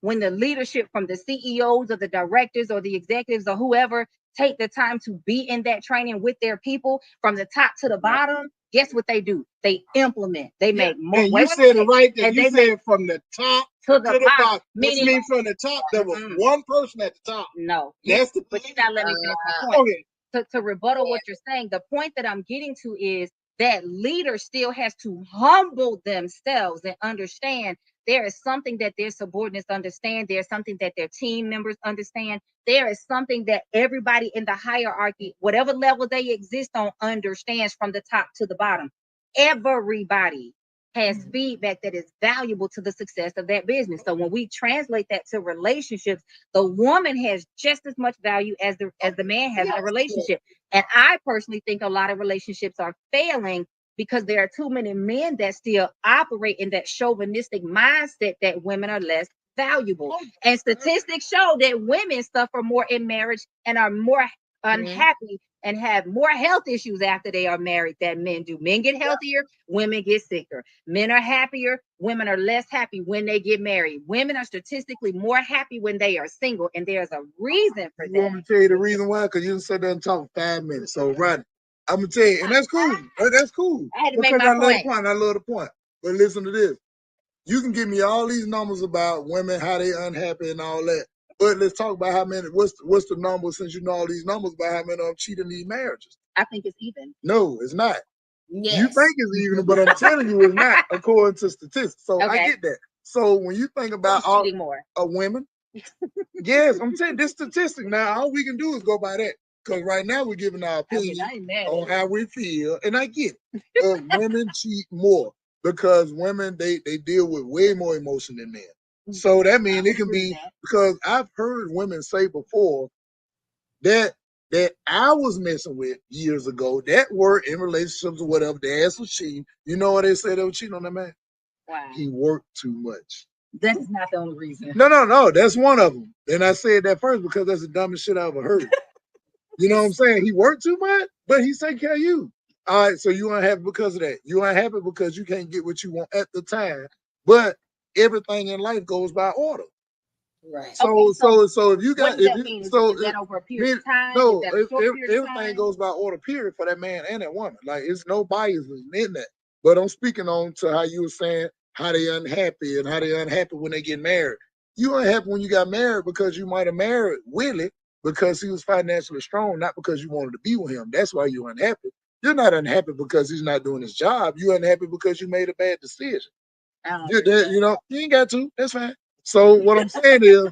when the leadership from the CEOs or the directors or the executives or whoever take the time to be in that training with their people from the top to the bottom, guess what they do? They implement. They make more. And you said it right there. You said from the top to the bottom. Which Meaning, means from the top, there was one person at the top. No. That's the But you gotta let me finish my point. To rebuttal what you're saying, the point that I'm getting to is that leader still has to humble themselves and understand there is something that their subordinates understand. There's something that their team members understand. There is something that everybody in the hierarchy, whatever level they exist on, understands from the top to the bottom. Everybody has feedback that is valuable to the success of that business. So when we translate that to relationships, the woman has just as much value as the man has in a relationship. And I personally think a lot of relationships are failing because there are too many men that still operate in that chauvinistic mindset that women are less valuable. And statistics show that women suffer more in marriage and are more unhappy and have more health issues after they are married than men do. Men get healthier, women get sicker. Men are happier, women are less happy when they get married. Women are statistically more happy when they are single, and there's a reason for that. You want me to tell you the reason why? Because you didn't sit there and talk 5 minutes. So, Rodney, I'm going to tell you, and that's cool. That's cool. I had to make my point. I love the point. But listen to this. You can give me all these numbers about women, how they unhappy and all that. But let's talk about how many, what's the number, since you know all these numbers, about how many of them cheat in these marriages. I think it's even. No, it's not. Yes. You think it's even, but I'm telling you it's not, according to statistics. So I get that. So when you think about all women, yes, I'm saying this statistic now, all we can do is go by that. Because right now we're giving our opinion on how we feel. And I get it. Women cheat more because women, they deal with way more emotion than men. So that means it can be, because I've heard women say before that I was messing with years ago that were in relationships or whatever, the ass was cheating. You know what they said they were cheating on that man? Wow. He worked too much. That is not the only reason. No. That's one of them. And I said that first because that's the dumbest shit I ever heard. You know what I'm saying? He worked too much, but he take care of you. All right, so you unhappy because of that. You unhappy because you can't get what you want at the time. But everything in life goes by order. Right. So if you got, is that over a period of time? No, everything goes by order, period, for that man and that woman. Like, it's no bias in that. But I'm speaking on to how you were saying how they unhappy and how they unhappy when they get married. You unhappy when you got married because you might have married Willie because he was financially strong, not because you wanted to be with him. That's why you're unhappy. You're not unhappy because he's not doing his job. You're unhappy because you made a bad decision. You ain't got to. That's fine. So what I'm saying is,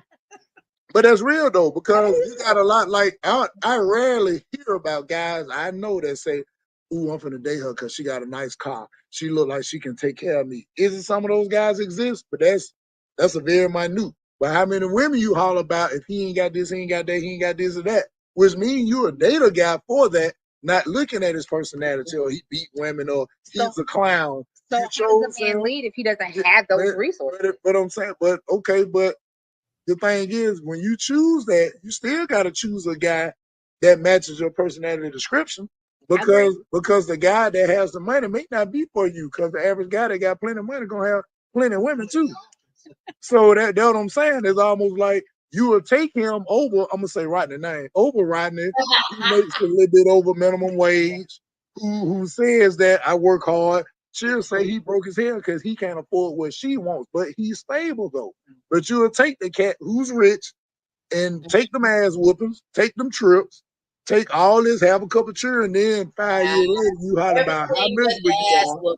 but that's real though, because you got a lot. Like I rarely hear about guys I know that say, "Ooh, I'm finna date her because she got a nice car. She look like she can take care of me." Isn't some of those guys exist? But that's a very minute. But how many women you holler about if he ain't got this, he ain't got that, he ain't got this or that? Which means you're a data guy for that, not looking at his personality or he beat women or he's a clown. So how does a man lead if he doesn't have those resources? But I'm saying, but the thing is, when you choose that, you still got to choose a guy that matches your personality description, because the guy that has the money may not be for you, because the average guy that got plenty of money gonna have plenty of women too. So that's what I'm saying. It's almost like you will take him over. I'm gonna say Rodney name over Rodney, who makes a little bit over minimum wage, who says that I work hard. She'll say he broke his hair because he can't afford what she wants, but he's stable though. But you'll take the cat who's rich and take them ass whoopings, take them trips, take all this, have a couple of children, then 5 years later you holler about how miserable you are.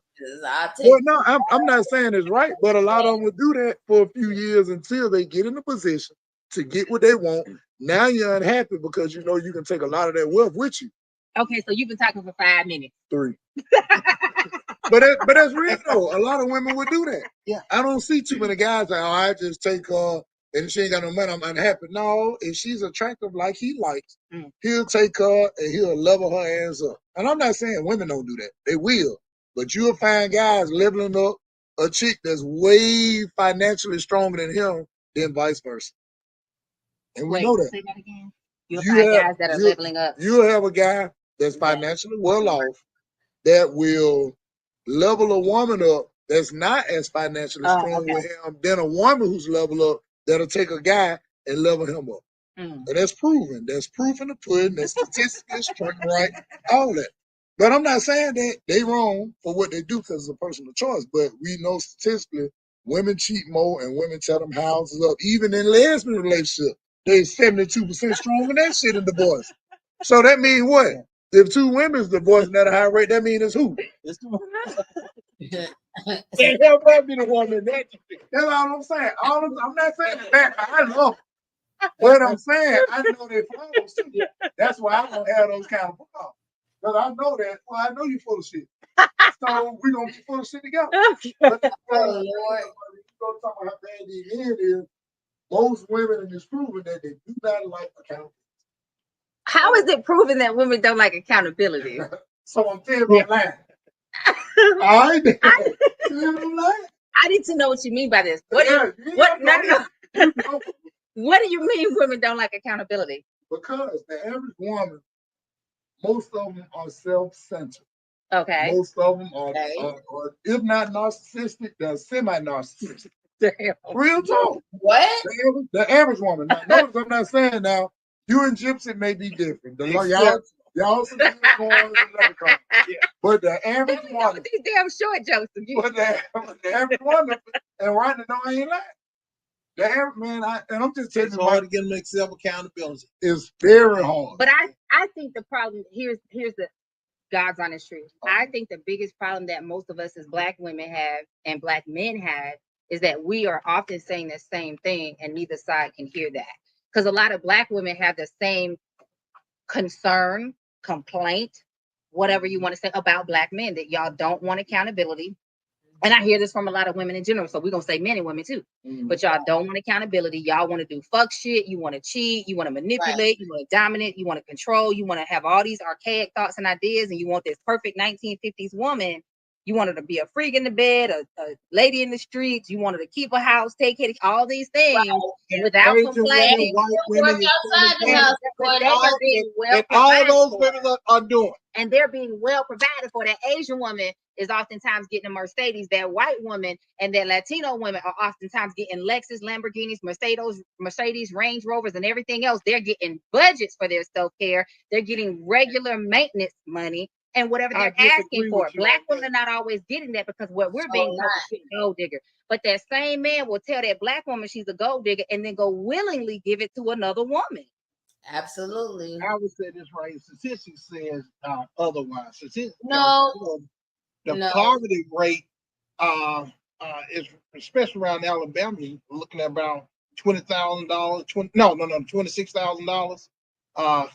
Well, no, I'm not saying it's right, but a lot of them would do that for a few years until they get in a position to get what they want. Now you're unhappy because you know you can take a lot of that wealth with you. Okay, so you've been talking for 5 minutes. 3. But that's real though. A lot of women would do that. Yeah. I don't see too many guys that, I just take her and she ain't got no money, I'm unhappy. No, if she's attractive like he likes, he'll take her and he'll level her ass up. And I'm not saying women don't do that. They will. But you'll find guys leveling up a chick that's way financially stronger than him, then vice versa. And we know that. Say that again. You'll find guys that are leveling up. You'll have a guy that's financially well off that will level a woman up that's not as financially strong with him than a woman who's level up that'll take a guy and level him up. Mm. And that's proven. That's proof in the pudding. That's statistically straight, right? All that. But I'm not saying that they wrong for what they do because it's a personal choice. But we know statistically, women cheat more and women tear them houses up. Even in lesbian relationships, they 72% stronger than that shit in divorce. So that means what? If two women's divorcing at a high rate, that means it's who? It's two. Can't help but be the woman. That's all I'm saying. I'm not saying that. I love them. What I'm saying, I know they problems too. That's why I don't have those kind of problems. Because I know that, well, I know you're full of shit. So we're going to be full of shit together. But Oh, Lord. you go talk about how bad these men is, most women in this proven that they do not like accountability. How is it proven that women don't like accountability? So I'm telling you, lying. All right. I need to know what you mean by this. What What do you mean women don't like accountability? Because the average woman, most of them are self-centered. Okay. Most of them are if not narcissistic, they're semi-narcissistic. Damn. Real talk. What? The average woman. Now, notice I'm not saying now, you and Gypsy may be different. Y'all some unicorns and leprechauns. Yeah. But the average woman. These damn short jokes. But the average woman, and right now, I ain't lying. The average man, I'm just telling you, it's hard to get them to accept accountability. It's very hard. But I think the problem here's the God's honest truth. I think the biggest problem that most of us as Black women have and Black men have is that we are often saying the same thing and neither side can hear that. Because a lot of Black women have the same concern, complaint, whatever you want to say about Black men, that y'all don't want accountability. And I hear this from a lot of women in general. So we're going to say men and women too. But y'all don't want accountability. Y'all want to do fuck shit. You want to cheat. You want to manipulate. You want to dominate. You want to control. You want to have all these archaic thoughts and ideas. And you want this perfect 1950s woman. You want her to be a freak in the bed, a lady in the streets. You want her to keep a house, take care of all these things without complaining. White women outside the house. All those women are doing. And they're being well provided for. That Asian woman is oftentimes getting a Mercedes. That white woman and that Latino women are oftentimes getting Lexus, Lamborghinis, Mercedes, Range Rovers, and everything else. They're getting budgets for their self-care. They're getting regular maintenance money and whatever they're asking for. Black women are not always getting that because what we're being told is a gold digger. But that same man will tell that Black woman she's a gold digger and then go willingly give it to another woman. Absolutely. I would say this right. Statistics says otherwise. No. Poverty rate is, especially around Alabama, looking at about $20,000. $26,000.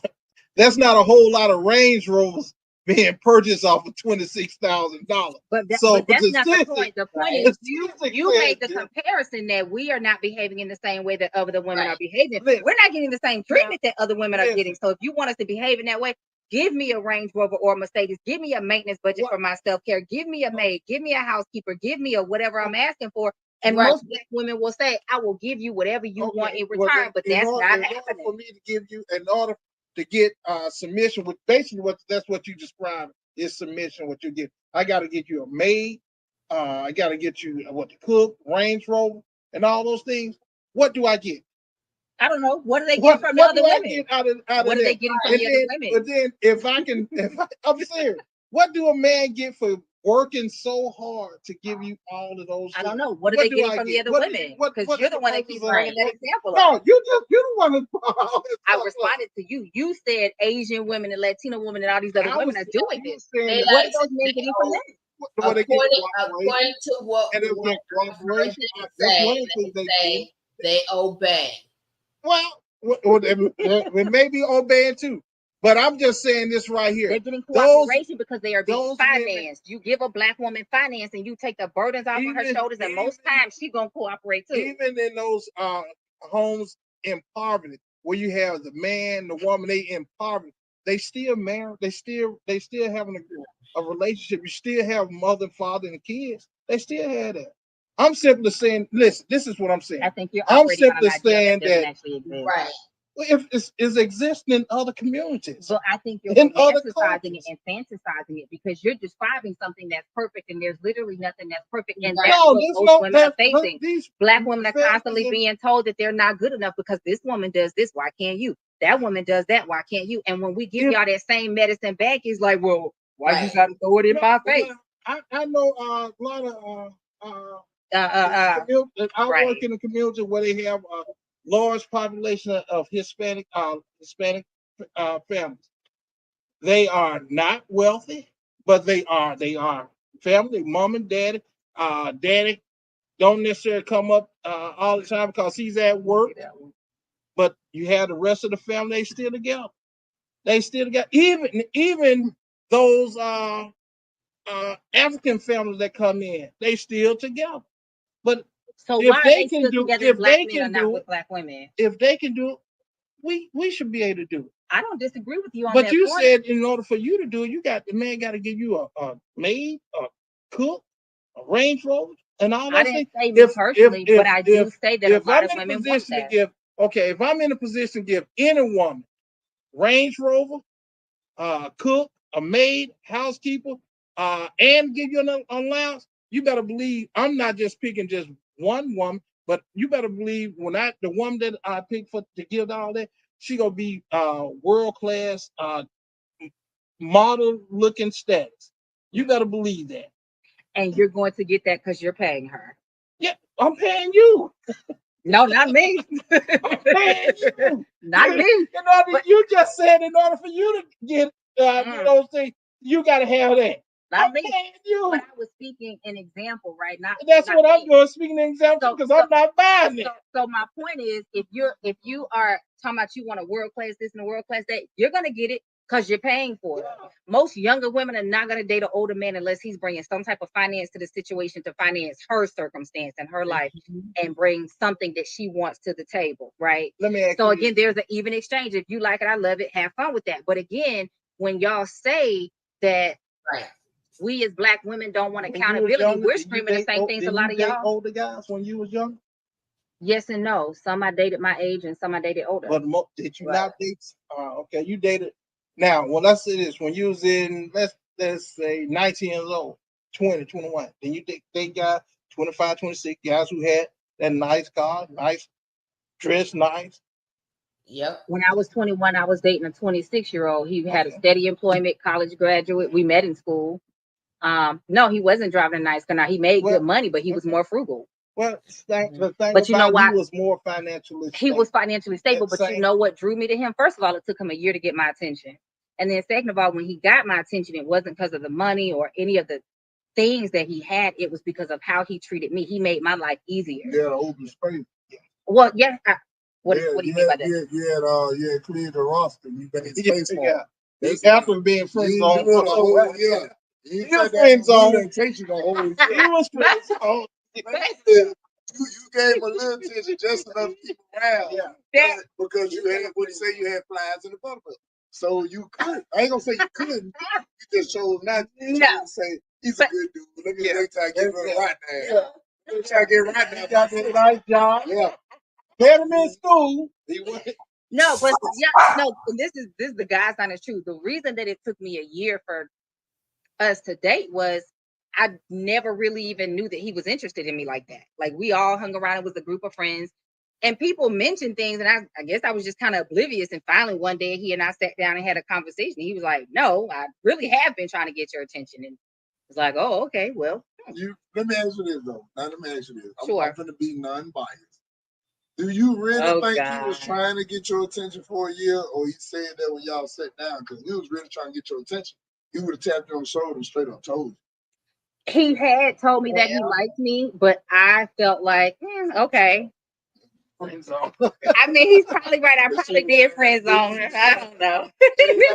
That's not a whole lot of Range Rovers being purchased off of $26,000. But that's not the point. The point is you made the comparison that we are not behaving in the same way that other women are behaving. We're not getting the same treatment that other women are getting. So if you want us to behave in that way, give me a Range Rover or a Mercedes. Give me a maintenance budget for my self-care. Give me a maid. Give me a housekeeper. Give me a whatever I'm asking for. And most Black women will say, I will give you whatever you want in return. But that's not happening. For me to give you, in order to get submission, with basically that's what you described is submission. What you get, I got to get you a maid. I got to get you to cook, Range Rover, and all those things. What do I get? I don't know. What do they get from the other women? What are they getting from the other women? But then, I'm serious, what do a man get for working so hard to give you all of those things? I don't know. What are they getting from the other women? Because you're the one that keeps bringing that example up. No, you're the one that I responded to you. You said Asian women and Latino women and all these other women are doing this. What are those men getting from that? According to what they obey. Well, we may be obeying too. But I'm just saying this right here. They're getting cooperation because they are being financed. You give a Black woman finance and you take the burdens off of her shoulders, and most times she's gonna cooperate too. Even in those homes in poverty, where you have the man, the woman, they in poverty, they still married. They still having a relationship. You still have mother, father, and kids. They still have that. I'm simply saying, listen, this is what I'm saying. I think you're I'm simply saying that. Right. if it's is existing in other communities. But I think you're In other romanticizing it cultures. and fantasizing it because you're describing something that's perfect and there's literally nothing that's perfect. And Right. that's No, what there's most no women are that facing. these Black women are families constantly in- being told that they're not good enough because this woman does this, why can't you? That woman does that, why can't you? And when we give If- y'all that same medicine back, it's like, well, why you Right. gotta throw it in my face? I know a lot of I Right. work in a community where they have a large population of Hispanic families. They are not wealthy, but they are family. Mom and daddy, daddy don't necessarily come up all the time because he's at work. But you have the rest of the family. They still together. They still together. Even those African families that come in, they still together. But So if why are they they can still do, together if and black they men are can not do with it, black women? if they can do it, we should be able to do it. I don't disagree with you on But that you point. said in order for you to do it, the man got to give you a maid, a cook, a Range Rover, and all I that. didn't say me personally, but I do say that a If lot I'm of in a women want position to that. give, okay, if I'm in a position to give any woman Range Rover, cook, a maid, housekeeper, and give you an allowance, you better believe I'm not just picking just one woman, but you better believe the woman that I pick for to give all that, she gonna be world class, model looking status. You better believe that. And you're going to get that because you're paying her. Yeah, I'm paying you. No, not me. I'm paying you. Not me. You just said in order for you to get those things, you gotta have that. Not I'm me. paying you. But I was speaking an example, right? That's not what I'm me. doing, speaking an example, because I'm not buying it. So my point is, if you are talking about you want a world class this and a world class that, you're gonna get it because you're paying for it. Yeah. Most younger women are not gonna date an older man unless he's bringing some type of finance to the situation to finance her circumstance and her life and bring something that she wants to the table, right? Let me ask So you again, there's an even exchange. If you like it, I love it. Have fun with that. But again, when y'all say that Right. we as black women don't want when you was accountability, younger, we're did you screaming the date same things a lot of y'all. older guys when you was young? Yes and no. Some I dated my age and some I dated older. But did you Right. not date? Okay, you dated. Now, well, let's say this: when you was in, let's say 19 years old, 20, 21, then you date guys 25, 26 guys who had that nice car, nice dress, nice. Yep. When I was 21, I was dating a 26-year-old. He had a Okay. steady employment, college graduate. We met in school. No, he wasn't driving a nice car. Now he made good money, but he was more frugal. Well, the thing But you know about why? he was more financially He stable. was financially stable, That but you same- know what drew me to him? First of all, it took him a year to get my attention. And then second of all, when he got my attention, it wasn't because of the money or any of the things that he had. It was because of how he treated me. He made my life easier. Yeah, open space. Well, yeah. What do you mean by that? You had cleared the roster. You made space for Yeah. him. After being friend You zone ain't do it for a so whole long. year. You You're said friend that zone. didn't take you the whole year. You was friend zone. You gave him a little attention just enough to keep him around. Yeah. Because you had what you say you had flies in the buttermilk. So you could. I ain't gonna say you couldn't. You just chose not to. You chose to say he's a good dude. Let me wait till I get rid of right now. Let me try to get right now. He got a nice job. Yeah. Had him in school. No, but yeah, no, and this is the guy's honest truth. The reason that it took me a year for us to date was I never really even knew that he was interested in me like that. Like we all hung around, it was a group of friends, and people mentioned things, and I guess I was just kind of oblivious. And finally one day he and I sat down and had a conversation. He was like, "No, I really have been trying to get your attention." And I was like, "Oh, okay, well." Let me ask you this though. Now let me ask you this. Sure. I'm gonna be non-biased. Do you really think he was trying to get your attention for a year, or he said that when y'all sat down? Because he was really trying to get your attention. He would have tapped you on the shoulder and straight up told you. He had told me that he liked me, but I felt like, okay. Friend zone. I mean, he's probably right. I probably did friend zone. I don't know.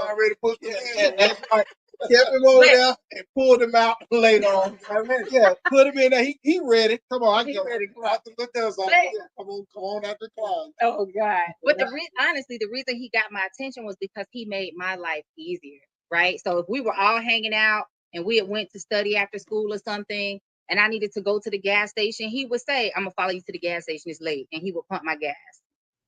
Already pushed him in. That's right. Kept him over there and pulled him out later on. Yeah, put him in there. He ready. Come on, I He can ready. Out the windows, like, yeah, come on out the car. Oh God! But honestly, the reason he got my attention was because he made my life easier, right? So if we were all hanging out and we had went to study after school or something, and I needed to go to the gas station, he would say, "I'm gonna follow you to the gas station. It's late," and he would pump my gas.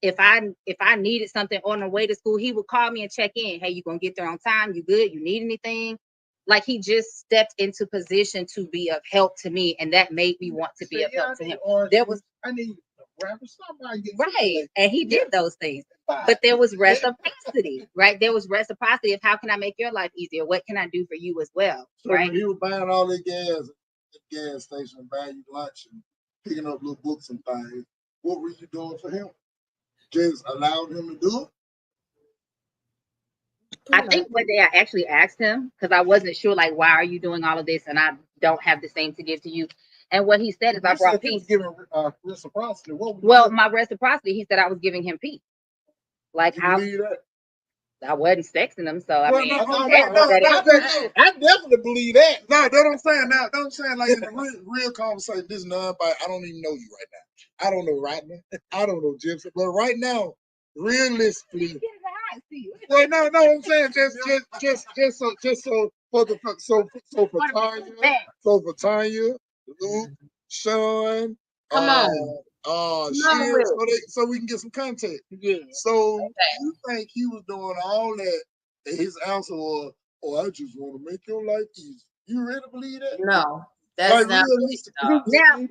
if I needed something on the way to school, he would call me and check in. Hey, you gonna get there on time? You good? You need anything? Like, he just stepped into position to be of help to me, and that made me want to be of help to him. There was I need somebody right, and he did those things, but there was reciprocity, right? There was reciprocity of how can I make your life easier? What can I do for you as well, So right? when he was buying all the gas at the gas station, buying you lunch and picking up little books and things, what were you doing for him? Just allowed him to do it? I think one day I actually asked him because I wasn't sure, like, why are you doing all of this and I don't have the same to give to you? And what he said is, I brought peace. Giving reciprocity. Well, my reciprocity, he said I was giving him peace. Like, You believe that? I wasn't sexing him, so I mean, I definitely believe that. No, that's what I'm saying. Now, that's what I'm saying. Like in the real conversation, this is non-bite. I don't even know you right now. I don't know Rodney. I don't know Gypsy. But right now, realistically, well, no, I'm saying just so for Tanya, Luke, Sean, Come on. Sheer, so we can get some context. Yeah. So you think he was doing all that, and his answer was, "Oh, I just want to make your life easy." You really believe that? No, that's not realistic.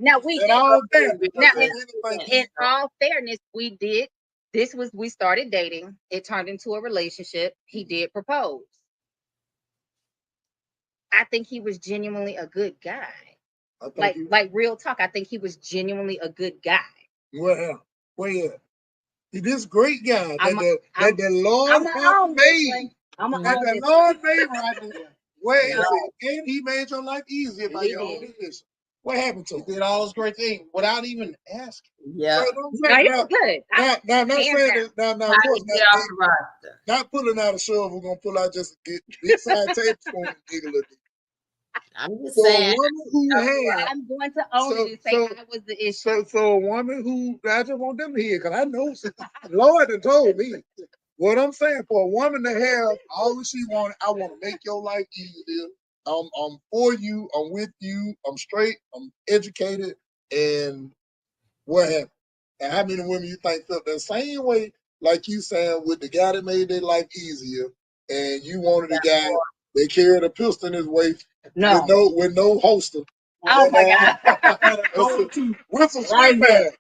Now we In all in all fairness, we did. We started dating. It turned into a relationship. He did propose. I think he was genuinely a good guy. Like real talk. I think he was genuinely a good guy. Well, he this great guy that the Lord has made. That the Lord made right. And he made your life easier by your own decision. What happened to him? He did all those great things without even asking. Yeah. No, he was good. Now, not saying that. Now, of course, not pulling out a shovel. We're gonna pull out just a big side tablespoon and dig a little deep. I'm just saying. I'm going to own it and say I was the issue. So a woman who, I just want them to hear, because I know Lord had told me. What I'm saying, for a woman to have all that she wanted, I want to make your life easier. I'm for you. I'm with you. I'm straight. I'm educated. And what happened? And how many women you think felt the same way, like you saying, with the guy that made their life easier, and you wanted a guy that carried a pistol in his waist with no holster. Oh my God. With some sweatpants.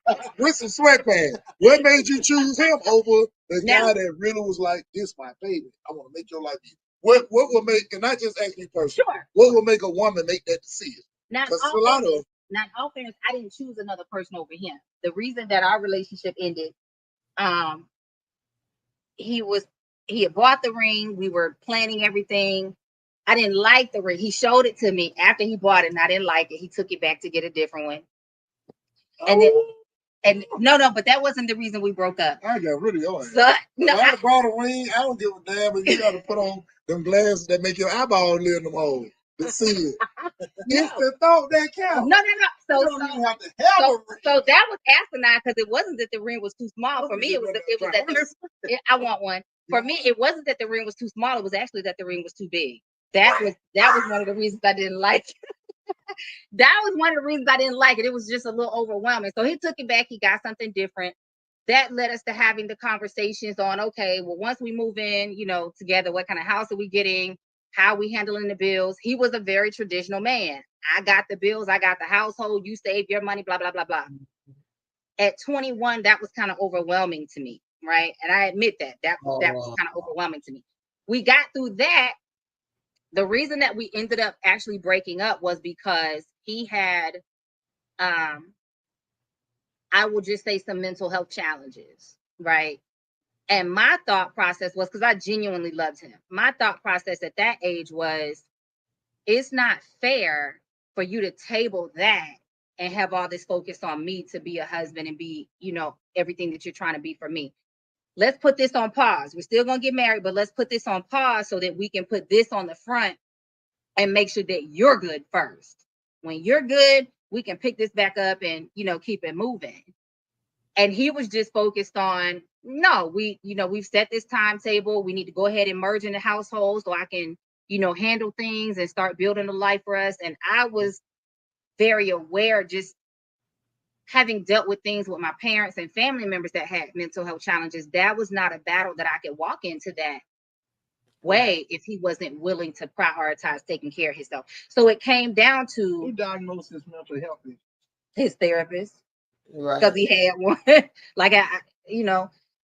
What made you choose him over the guy that really was like, this my baby? I want to make your life easier. What will make, and not just ask me personally, what will make a woman make that decision? Because a lot of now, in all fairness, I didn't choose another person over him. The reason that our relationship ended, he had bought the ring. We were planning everything. I didn't like the ring. He showed it to me after he bought it, and I didn't like it. He took it back to get a different one. And no, but that wasn't the reason we broke up. I got rid of your ass. I brought a ring. I don't give a damn, but you got to put on them glasses that make your eyeball live in them holes to see it. It's the thought that counts. No. So that was asinine because it wasn't that the ring was too small. For me, it was that I want one. For me, it wasn't that the ring was too small. It was actually that the ring was too big. That was one of the reasons I didn't like it. That was one of the reasons I didn't like it. It was just a little overwhelming. So he took it back. He got something different. That led us to having the conversations on, okay, well, once we move in, together, what kind of house are we getting? How are we handling the bills? He was a very traditional man. I got the bills. I got the household. You save your money, blah, blah, blah, blah. At 21, that was kind of overwhelming to me, right? And I admit that was kind of overwhelming to me. We got through that. The reason that we ended up actually breaking up was because he had, I will just say, some mental health challenges, right? And my thought process was, because I genuinely loved him, my thought process at that age was, it's not fair for you to table that and have all this focus on me to be a husband and be, everything that you're trying to be for me. Let's put this on pause. We're still going to get married, but let's put this on pause so that we can put this on the front and make sure that you're good first. When you're good, we can pick this back up and, keep it moving. And he was just focused on, no, we've set this timetable. We need to go ahead and merge in the household so I can, handle things and start building a life for us. And I was very aware, just having dealt with things with my parents and family members that had mental health challenges, that was not a battle that I could walk into that way if he wasn't willing to prioritize taking care of himself. So it came down Who to diagnosed his mental health issue? his therapist, because Right. he had one. Like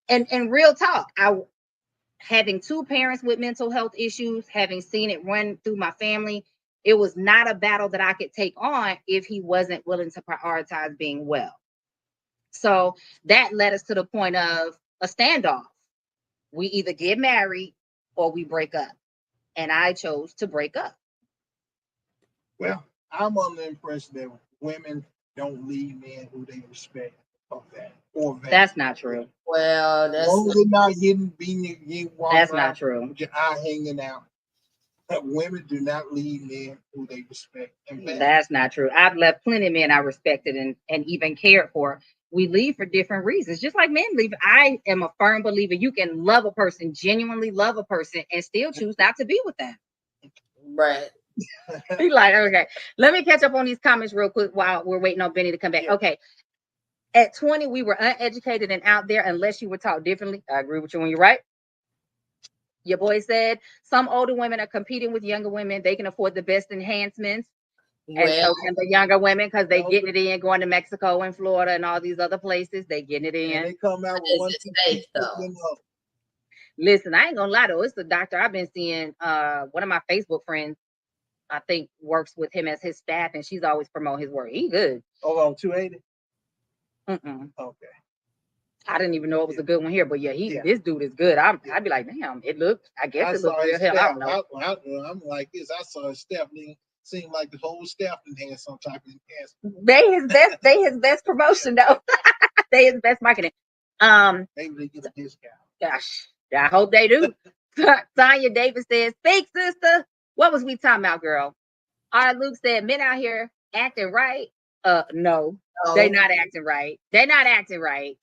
and real talk, I having two parents with mental health issues, having seen it run through my family, it was not a battle that I could take on if he wasn't willing to prioritize being well. So that led us to the point of a standoff. We either get married or we break up. And I chose to break up. Well, I'm under the impression that women don't leave men who they respect of that or that. That's not true. Well, As long as they're not getting walking That's around not true. with your eye hanging out. But women do not leave men who they respect. That's not true. I've left plenty of men I respected and even cared for. We leave for different reasons, just like men leave. I am a firm believer you can love a person, genuinely love a person, and still choose not to be with them. Right. Be like, okay, let me catch up on these comments real quick while we're waiting on Benny to come back. Yeah. Okay. At 20, we were uneducated and out there unless you were taught differently. I agree with you when you're right. Your boy said some older women are competing with younger women. They can afford the best enhancements. And so can the younger women, because they getting it in, going to Mexico and Florida and all these other places. They getting it in. And they come out with one safe, though. Listen, I ain't gonna lie though. It's the doctor I've been seeing. One of my Facebook friends, I think, works with him as his staff, and she's always promoting his work. He good. Oh, on 280? Okay. I didn't even know it was a good one here, but yeah, this dude is good. I'd be like, damn, it looks. I guess it looks real hell. I don't know. I'm like this. I saw his staff. Seemed like the whole staff had some type of enhancement. They his best promotion though. They his best marketing. Maybe they get a discount. Gosh, I hope they do. Tanya Davis says, "Speak, sister." What was we talking about, girl? All right, Luke said, "Men out here acting right." No, they not acting right. They're not acting right.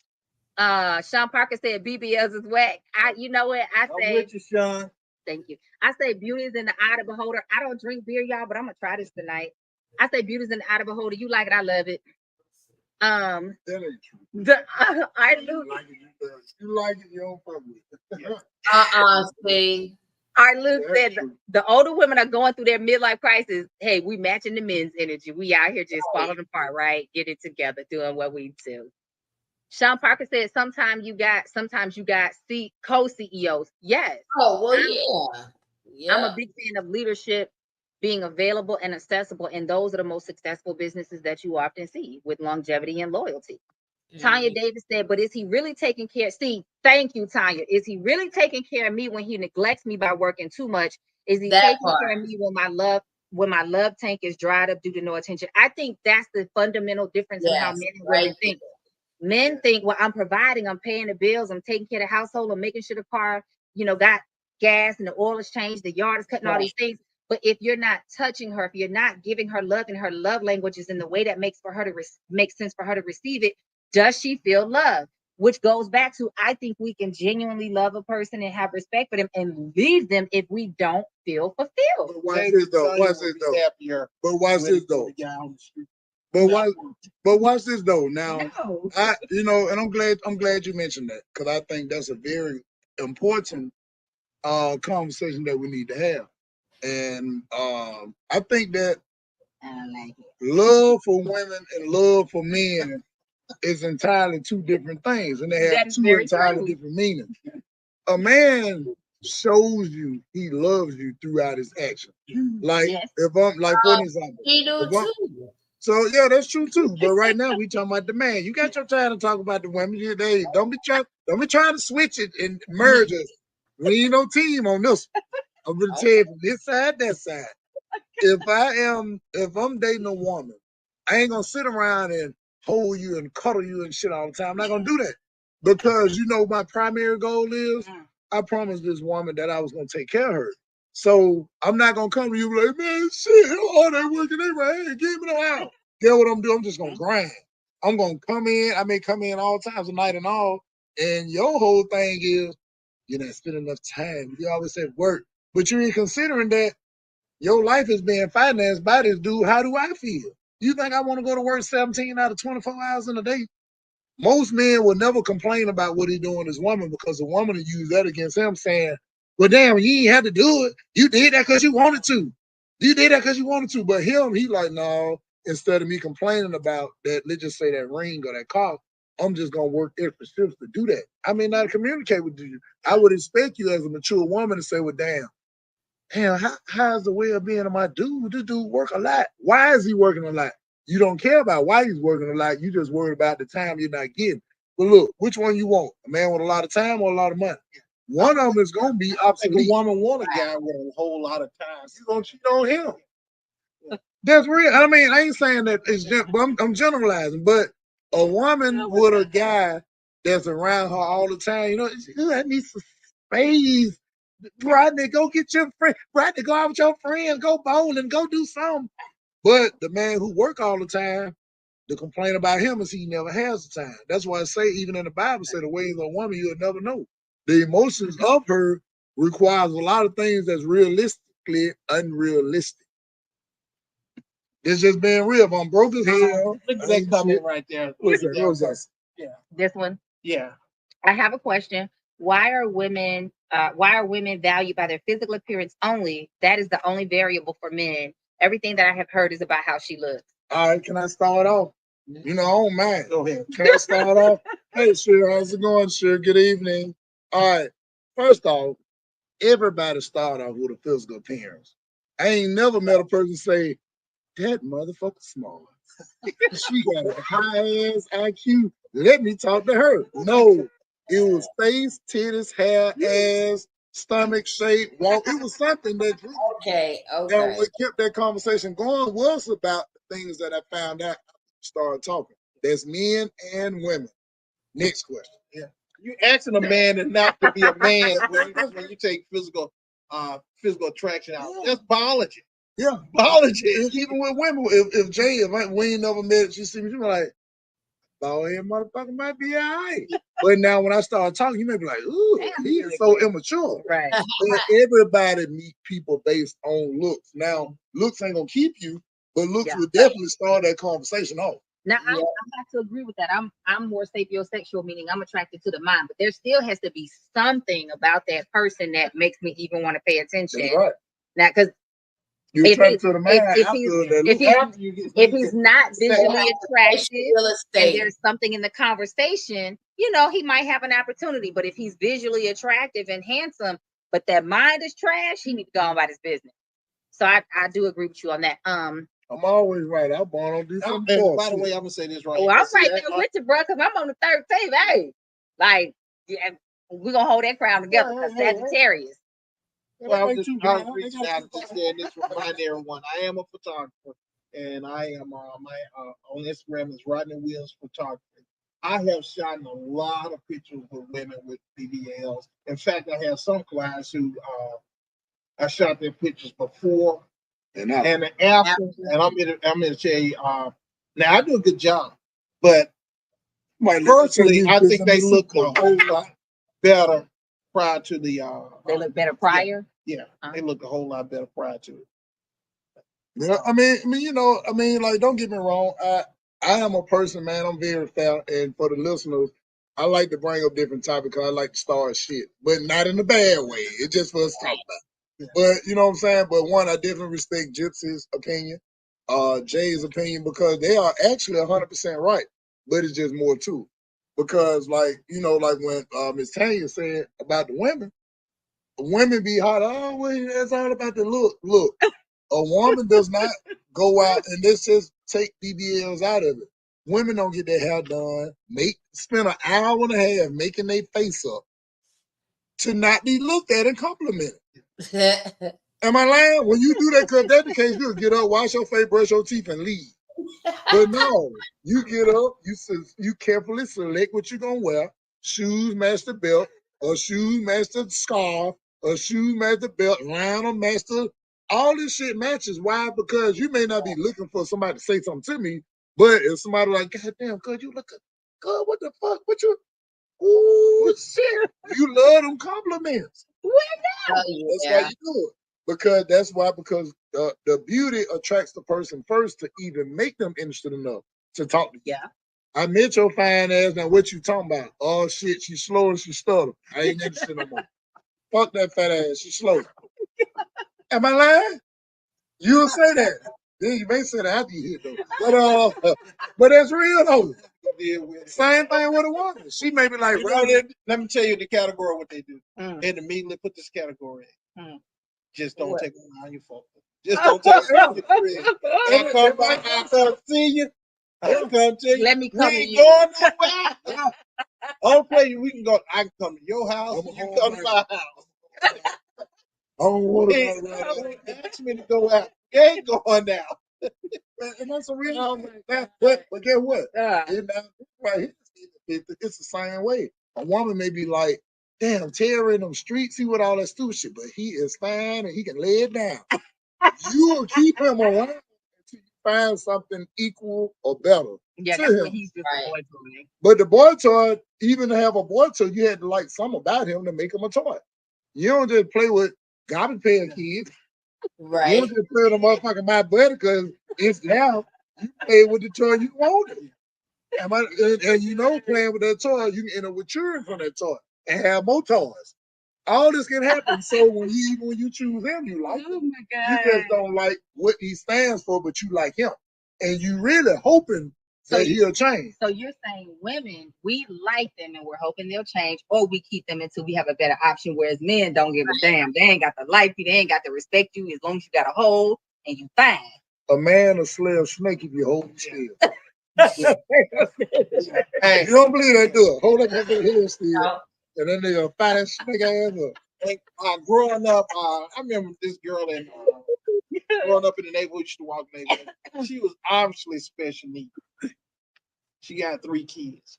Sean Parker said, "BBLs is whack." You know what I say? I'm with you, Sean. Thank you. I say beauty is in the eye of the beholder. I don't drink beer, y'all, but I'm gonna try this tonight. I say beauty is in the eye of the beholder. You like it, I love it. That ain't true. I do. You like it, you don't fuck with it. See. Our Luke said the older women are going through their midlife crisis. Hey, we matching the men's energy. We out here just falling apart, right? Get it together, doing what we do. Sean Parker said, sometimes you got co-CEOs. Yes. Oh, well, yeah. I'm a big fan of leadership being available and accessible, and those are the most successful businesses that you often see with longevity and loyalty. Tanya Davis said, but is he really taking care? See, thank you, Tanya. Is he really taking care of me when he neglects me by working too much? Is he taking care of me when my love tank is dried up due to no attention? I think that's the fundamental difference in how men and women think. Men think, well, I'm providing, I'm paying the bills, I'm taking care of the household, I'm making sure the car, got gas and the oil is changed, the yard is cutting, all these things. But if you're not touching her, if you're not giving her love and her love languages in the way that makes sense for her to receive it, does she feel love? Which goes back to, I think we can genuinely love a person and have respect for them and leave them if we don't feel fulfilled. But watch this though. But watch this though. Now, and I'm glad you mentioned that, because I think that's a very important conversation that we need to have. And I think that love for women and love for men is entirely two different things, and they have two entirely different meanings. A man shows you he loves you throughout his action. Like if I'm like, for example, he do too. So yeah, that's true too. But right now we talking about the man. You got your time to talk about the women. Don't be trying to switch it and merge us. We ain't no team on this. I'm gonna tell you from this side, that side. If I'm dating a woman, I ain't gonna sit around and hold you and cuddle you and shit all the time. I'm not gonna do that, because my primary goal is I promised this woman that I was gonna take care of her. So I'm not gonna come to you like, man, shit, all that working, they right here, give me the house. Get what I'm doing? I'm just gonna grind. I'm gonna come in. I may come in all times of night and all. And your whole thing is you're not spending enough time. You always say work, but you ain't considering that your life is being financed by this dude. How do I feel? You think I want to go to work 17 out of 24 hours in a day? Most men will never complain about what he's doing as woman because the woman will use that against him, saying, well, damn, you ain't had to do it. You did that because you wanted to. You did that because you wanted to. But him, he like, no, instead of me complaining about that, let's just say that ring or that car, I'm just going to work extra shifts to do that. I may not communicate with you. I would expect you as a mature woman to say, well, damn, how's the well-being of my dude? This dude work a lot. Why is he working a lot? You don't care about why he's working a lot. You just worried about the time you're not getting. But look, which one you want? A man with a lot of time or a lot of money? One of them is going to be obsolete. A woman want a guy with a whole lot of time. She's going to cheat on him. That's real. I mean, I ain't saying that it's just, but I'm generalizing. But a woman with a guy that's around her all the time, you know, that needs some space. Rodney, go get your friend. Rodney, go out with your friends. Go bowling. Go do something. But the man who work all the time, the complaint about him is he never has the time. That's why I say, even in the Bible, say the ways of a woman you'll never know. The emotions of her requires a lot of things that's realistically unrealistic. It's just being real. If I'm broke as hell, Look at that comment right there. What's that? Yeah. This one. Yeah. I have a question. Why are women valued by their physical appearance only? That is the only variable for men. Everything that I have heard is about how she looks. All right, can I start off? You know, I don't mind. Go ahead. Can I start off? Hey, sure. How's it going, sure? Good evening. All right. First off, everybody start off with a physical appearance. I ain't never met a person say, that motherfucker small. She got a high ass IQ. Let me talk to her. No, it was face, titties, hair, ass, stomach shape, walk. It was something that Okay. and what kept that conversation going was about the things that I found out after we started talking. There's men and women. Next question. Yeah. You asking a man and not to be a man when you take physical attraction out. Yeah. That's biology. Yeah, Biology. even with women, if Jay, if we ain't never met, she see me, she be like, "Oh, here, motherfucker might be all right." But now when I start talking, you may be like, "Ooh, he is so immature." Right. But everybody meet people based on looks. Now, looks ain't gonna keep you, but looks will definitely start that conversation off. Now I have to agree with that. I'm more sapiosexual, meaning I'm attracted to the mind, but there still has to be something about that person that makes me even want to pay attention. That's right. Now, because you attract to the man if he's not visually attractive and there's something in the conversation, you know, he might have an opportunity. But if he's visually attractive and handsome, but that mind is trash, he needs to go on about his business. So I do agree with you on that. I'm always right. I'm born on this. By the way, I'm gonna say this right. Well, I'm right there with you, bro, because I'm on the third table. Hey, like, yeah, we're gonna hold that crown together because Sagittarius. Well, I was reaching out and just saying this to remind everyone. I am a photographer, and I am my on Instagram is Rodney Williams Photography. I have shot a lot of pictures with women with BBLs. In fact, I have some clients who I shot their pictures before and after. And I'm gonna tell you, now I do a good job, but personally, I think they look a whole lot better prior to the they look better prior. Yeah, they look a whole lot better prior to it. Yeah, I mean, you know, like, don't get me wrong. I am a person, man. I'm very fair, and for the listeners, I like to bring up different topics because I like to start shit, but not in a bad way. It's just for us to talk about. Yeah. But you know what I'm saying. But one, I definitely respect Gypsy's opinion, Jay's opinion, because they are actually 100% right. But it's just more too, because like, you know, like when Miss Tanya said about the women be hot. Oh, well, it's all about the look. Look, a woman does not go out and let's just take BBLs out of it. Women don't get their hair done, spend an hour and a half making their face up to not be looked at and complimented. Am I lying? When you do that, because that's the case, you'll get up, wash your face, brush your teeth, and leave. But no, you get up, you carefully select what you're gonna wear. Shoes match the belt, or shoes match the scarf, or shoes match the belt, liner match the. All this shit matches. Why? Because you may not be looking for somebody to say something to me, but if somebody like, God damn, cuz you look good, what the fuck? What you? Ooh, shit. You love them compliments. Well, Oh, That's why you do it. Because that's why, because the beauty attracts the person first to even make them interested enough to talk to you. Yeah. I met your fine ass. Now what you talking about? Oh shit, she slow and she stutter. I ain't interested no more. Fuck that fat ass. She slow. Am I lying? You'll say that. Then you may say that after you hit though. But that's real though. Same thing with a woman. She may be like, let me tell you the category of what they do. Mm. And immediately put this category in. Mm. Just don't What? take them behind your phone. Just don't take them behind your friend. I come by, I come see you. I come to you. Let me come we to ain't you. going nowhere. I'll tell you, we can go. I can come to your house. I'm You home come to right. my house. I don't want Hey, to. ask me to go out. You ain't going now. And that's a real. Oh my God. But guess what? Uh, Right here, it's the same way. A woman may be like, damn, Terry in them streets, he with all that stupid shit, but he is fine and he can lay it down. You will keep him around until you find something equal or better yeah, to that's him. when he's just Right. a boy toy. But the boy toy, even to have a boy toy, you had to like something about him to make him a toy. You don't just play with garbage pail kids. You Right. don't just play with a motherfucking my buddy because it's now you play with the toy you wanted. And you know, playing with that toy, you can end up with children from that toy and have more toys. All this can happen. So when you choose him, you like Oh him. my You God. just don't like what he stands for, but you like him. And you really hoping that he'll change. So you're saying women, we like them and we're hoping they'll change, or we keep them until we have a better option. Whereas men don't give a damn. They ain't got to like you. They ain't got to respect you as long as you got a hold and you fine. A man will slay a snake if you hold him still. Hey, You don't believe that, do it? Hold up his head still. No. And then they'll fight that snake ass up. hey, growing up, I remember this girl growing up in the neighborhood, used to walk in the neighborhood. She was obviously special needs. She got 3 kids.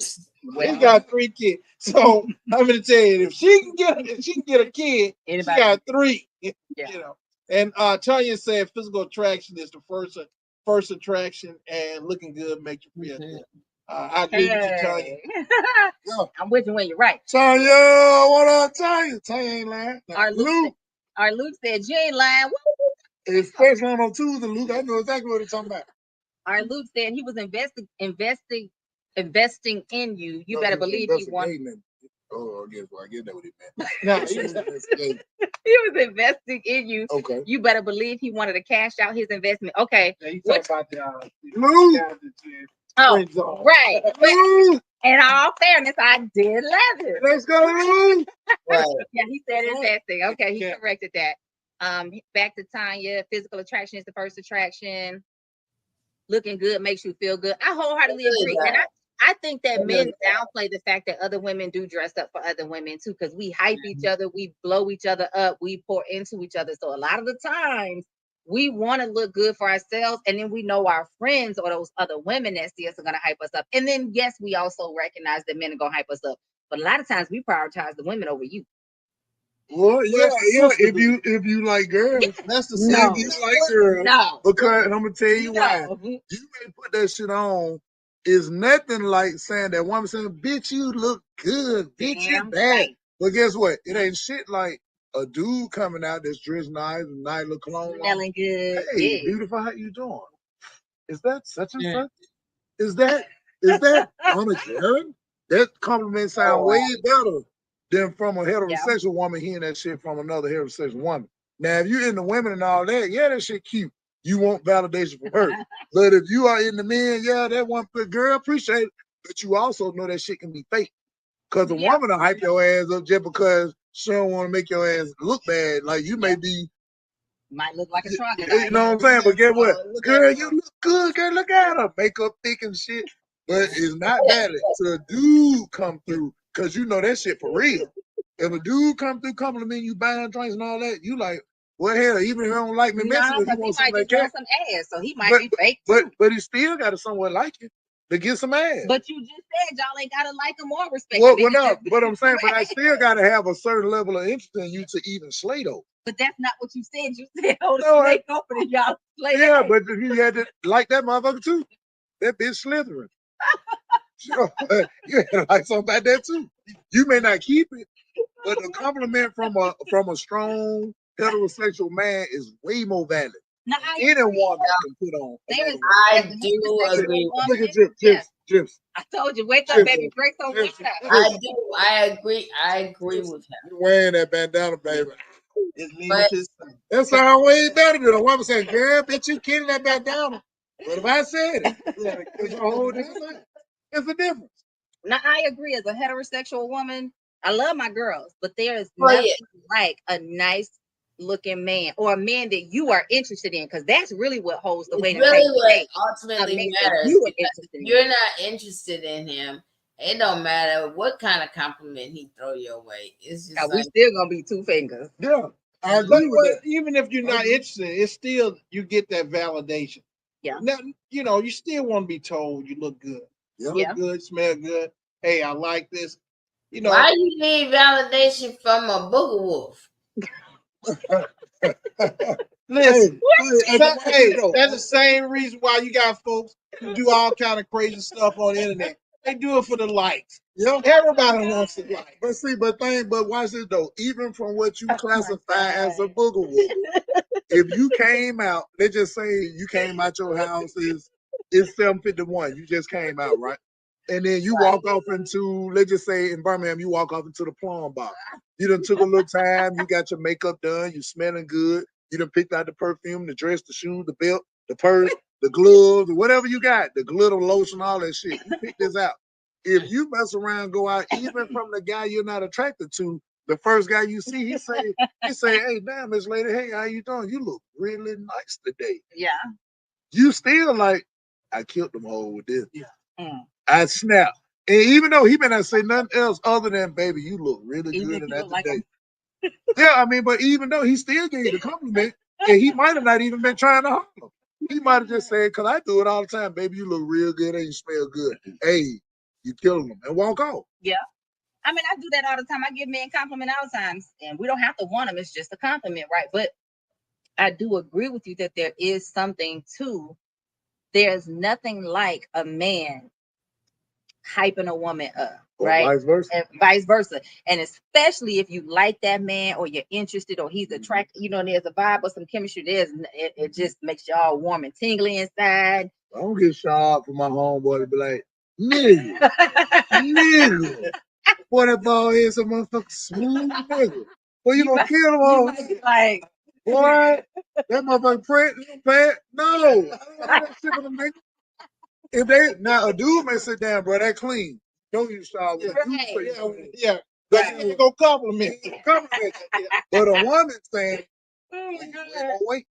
She got 3 kids. So I'm gonna tell you, if she can get a kid, Anybody? she got 3. Yeah. You know. And Tanya said physical attraction is the first attraction, and looking good makes you feel good. I agree with you, Tanya. Yeah. I'm with you when you're right. Tanya, what up, Tanya? Tanya ain't lying. Our Luke, Luke said, you ain't lying. especially on Tuesday, Luke, I know exactly what he's talking about. Our Luke said he was investing in you. You better believe he wanted. Oh, I get that what he meant. Now, He was investing in you. Okay. You better believe he wanted to cash out his investment. Okay. you talking about the Luke. Oh, friend zone. right. Luke, In all fairness, I did love it. let's go, Luke. Right. Yeah, he said investing. Okay, he corrected that. Back to Tanya. Physical attraction is the first attraction. Looking good makes you feel good. I wholeheartedly agree. And I think that men downplay the fact that other women do dress up for other women too, because we hype each other, we blow each other up, we pour into each other. So a lot of the times we want to look good for ourselves, and then we know our friends or those other women that see us are going to hype us up. And then yes, we also recognize that men are going to hype us up, but a lot of times we prioritize the women over you. Well, yeah. If you like girls, That's the No. you like girls. No, Because and I'm gonna tell you why. no. You may put that shit on. Is nothing like saying that woman saying, "Bitch, you look good. Bitch, you Damn bad." right. But guess what? It ain't shit like a dude coming out that's dressed nice, nice little cologne. Smelling good. Hey, Yeah. beautiful, how you doing? Is that such and such? Is that Mama Karen? That compliment sound way better than from a heterosexual woman hearing that shit from another heterosexual woman. Now, if you're into women and all that, yeah, that shit cute. You want validation from her. But if you are into men, yeah, that one girl, appreciate it. But you also know that shit can be fake. Because a woman will hype your ass up just because she don't want to make your ass look bad. Like you may be. Might look like a troglodyte. You know what I'm saying? But guess what? Girl, you look good. Girl, look at her. Makeup thick and shit. But it's not valid till a dude come through. Because you know that shit for real. If a dude come through complimenting you, buying drinks and all that, you like, well, hell, even if he don't like me mentally, he wants might some just want some ass, so he might be fake too. But he still got to somewhat like you to get some ass. But you just said y'all ain't gotta like him or respect Well, him. no, but I'm saying, but I still got to have a certain level of interest in you to even slay though. But that's not what you said. You said, "Oh, the No, snake open and y'all slay." Yeah, but if you had to like that motherfucker too, that bitch slithering. Sure, you had to like something about that too. You may not keep it, But the compliment from a strong heterosexual man is way more valid. Now, Any woman can put on. I do agree. Look at Jips. I told you, wake up, baby, break some water. I do. I agree with him. You wearing that bandana, baby. But That sounds way better than a woman saying, "Girl, bitch, you kidding that bandana." But if I said it, it's a whole different thing. It's a difference. Now, I agree. As a heterosexual woman, I love my girls, but there is nothing like a nice looking man or a man that you are interested in, because that's really what holds the weight. Really, what ultimately matters. If you're not interested in him, it don't matter what kind of compliment he throw your way. It's just we still gonna be two fingers. Yeah, I agree with that. Even if you're not interested, it's still you get that validation. Yeah. Now, you still want to be told you look good. You look good, smell good. Hey, I like this. Why you need validation from a booger wolf? Listen, that's the same reason why you got folks who do all kind of crazy stuff on the internet. They do it for the likes. Everybody wants to like. But watch this though. Even from what you classify as a booger wolf, if you came out, let's just say you came out your house it's 7:51. You just came out, right? And then you walk off into, let's just say in Birmingham, you walk off into the plum bar. You done took a little time, you got your makeup done, you smelling good, you done picked out the perfume, the dress, the shoes, the belt, the purse, the gloves, whatever you got, the glitter, lotion, all that shit. You pick this out. If you mess around, go out, even from the guy you're not attracted to, the first guy you see, he say, hey, damn, Miss Lady, hey, how you doing? You look really nice today. Yeah. You still like, I killed them whole with this. Yeah. I snap. And even though he may not say nothing else other than, baby, you look really good in that today. Yeah, I mean, but even though he still gave you the compliment, and he might have not even been trying to holler. He might have just said, because I do it all the time, baby, you look real good and you smell good. Hey, you killing them and walk off. Yeah. I mean, I do that all the time. I give men compliment all the time, and we don't have to want them. It's just a compliment, right? But I do agree with you that there is something to, there's nothing like a man hyping a woman up, right? Vice versa. And vice versa. And especially if you like that man or you're interested or he's attracted, there's a vibe or some chemistry. It just makes you all warm and tingly inside. I don't get sharp for my homeboy to be like, nigga. Boy, that ball is a motherfucking smooth nigga. Boy, you gonna kill him all. Like, boy, that motherfucker print. No, I don't want that shit with them niggas. If they now a dude may sit down, bro, that clean. Don't use shower with Yeah. But you go compliment. But a woman saying, wait.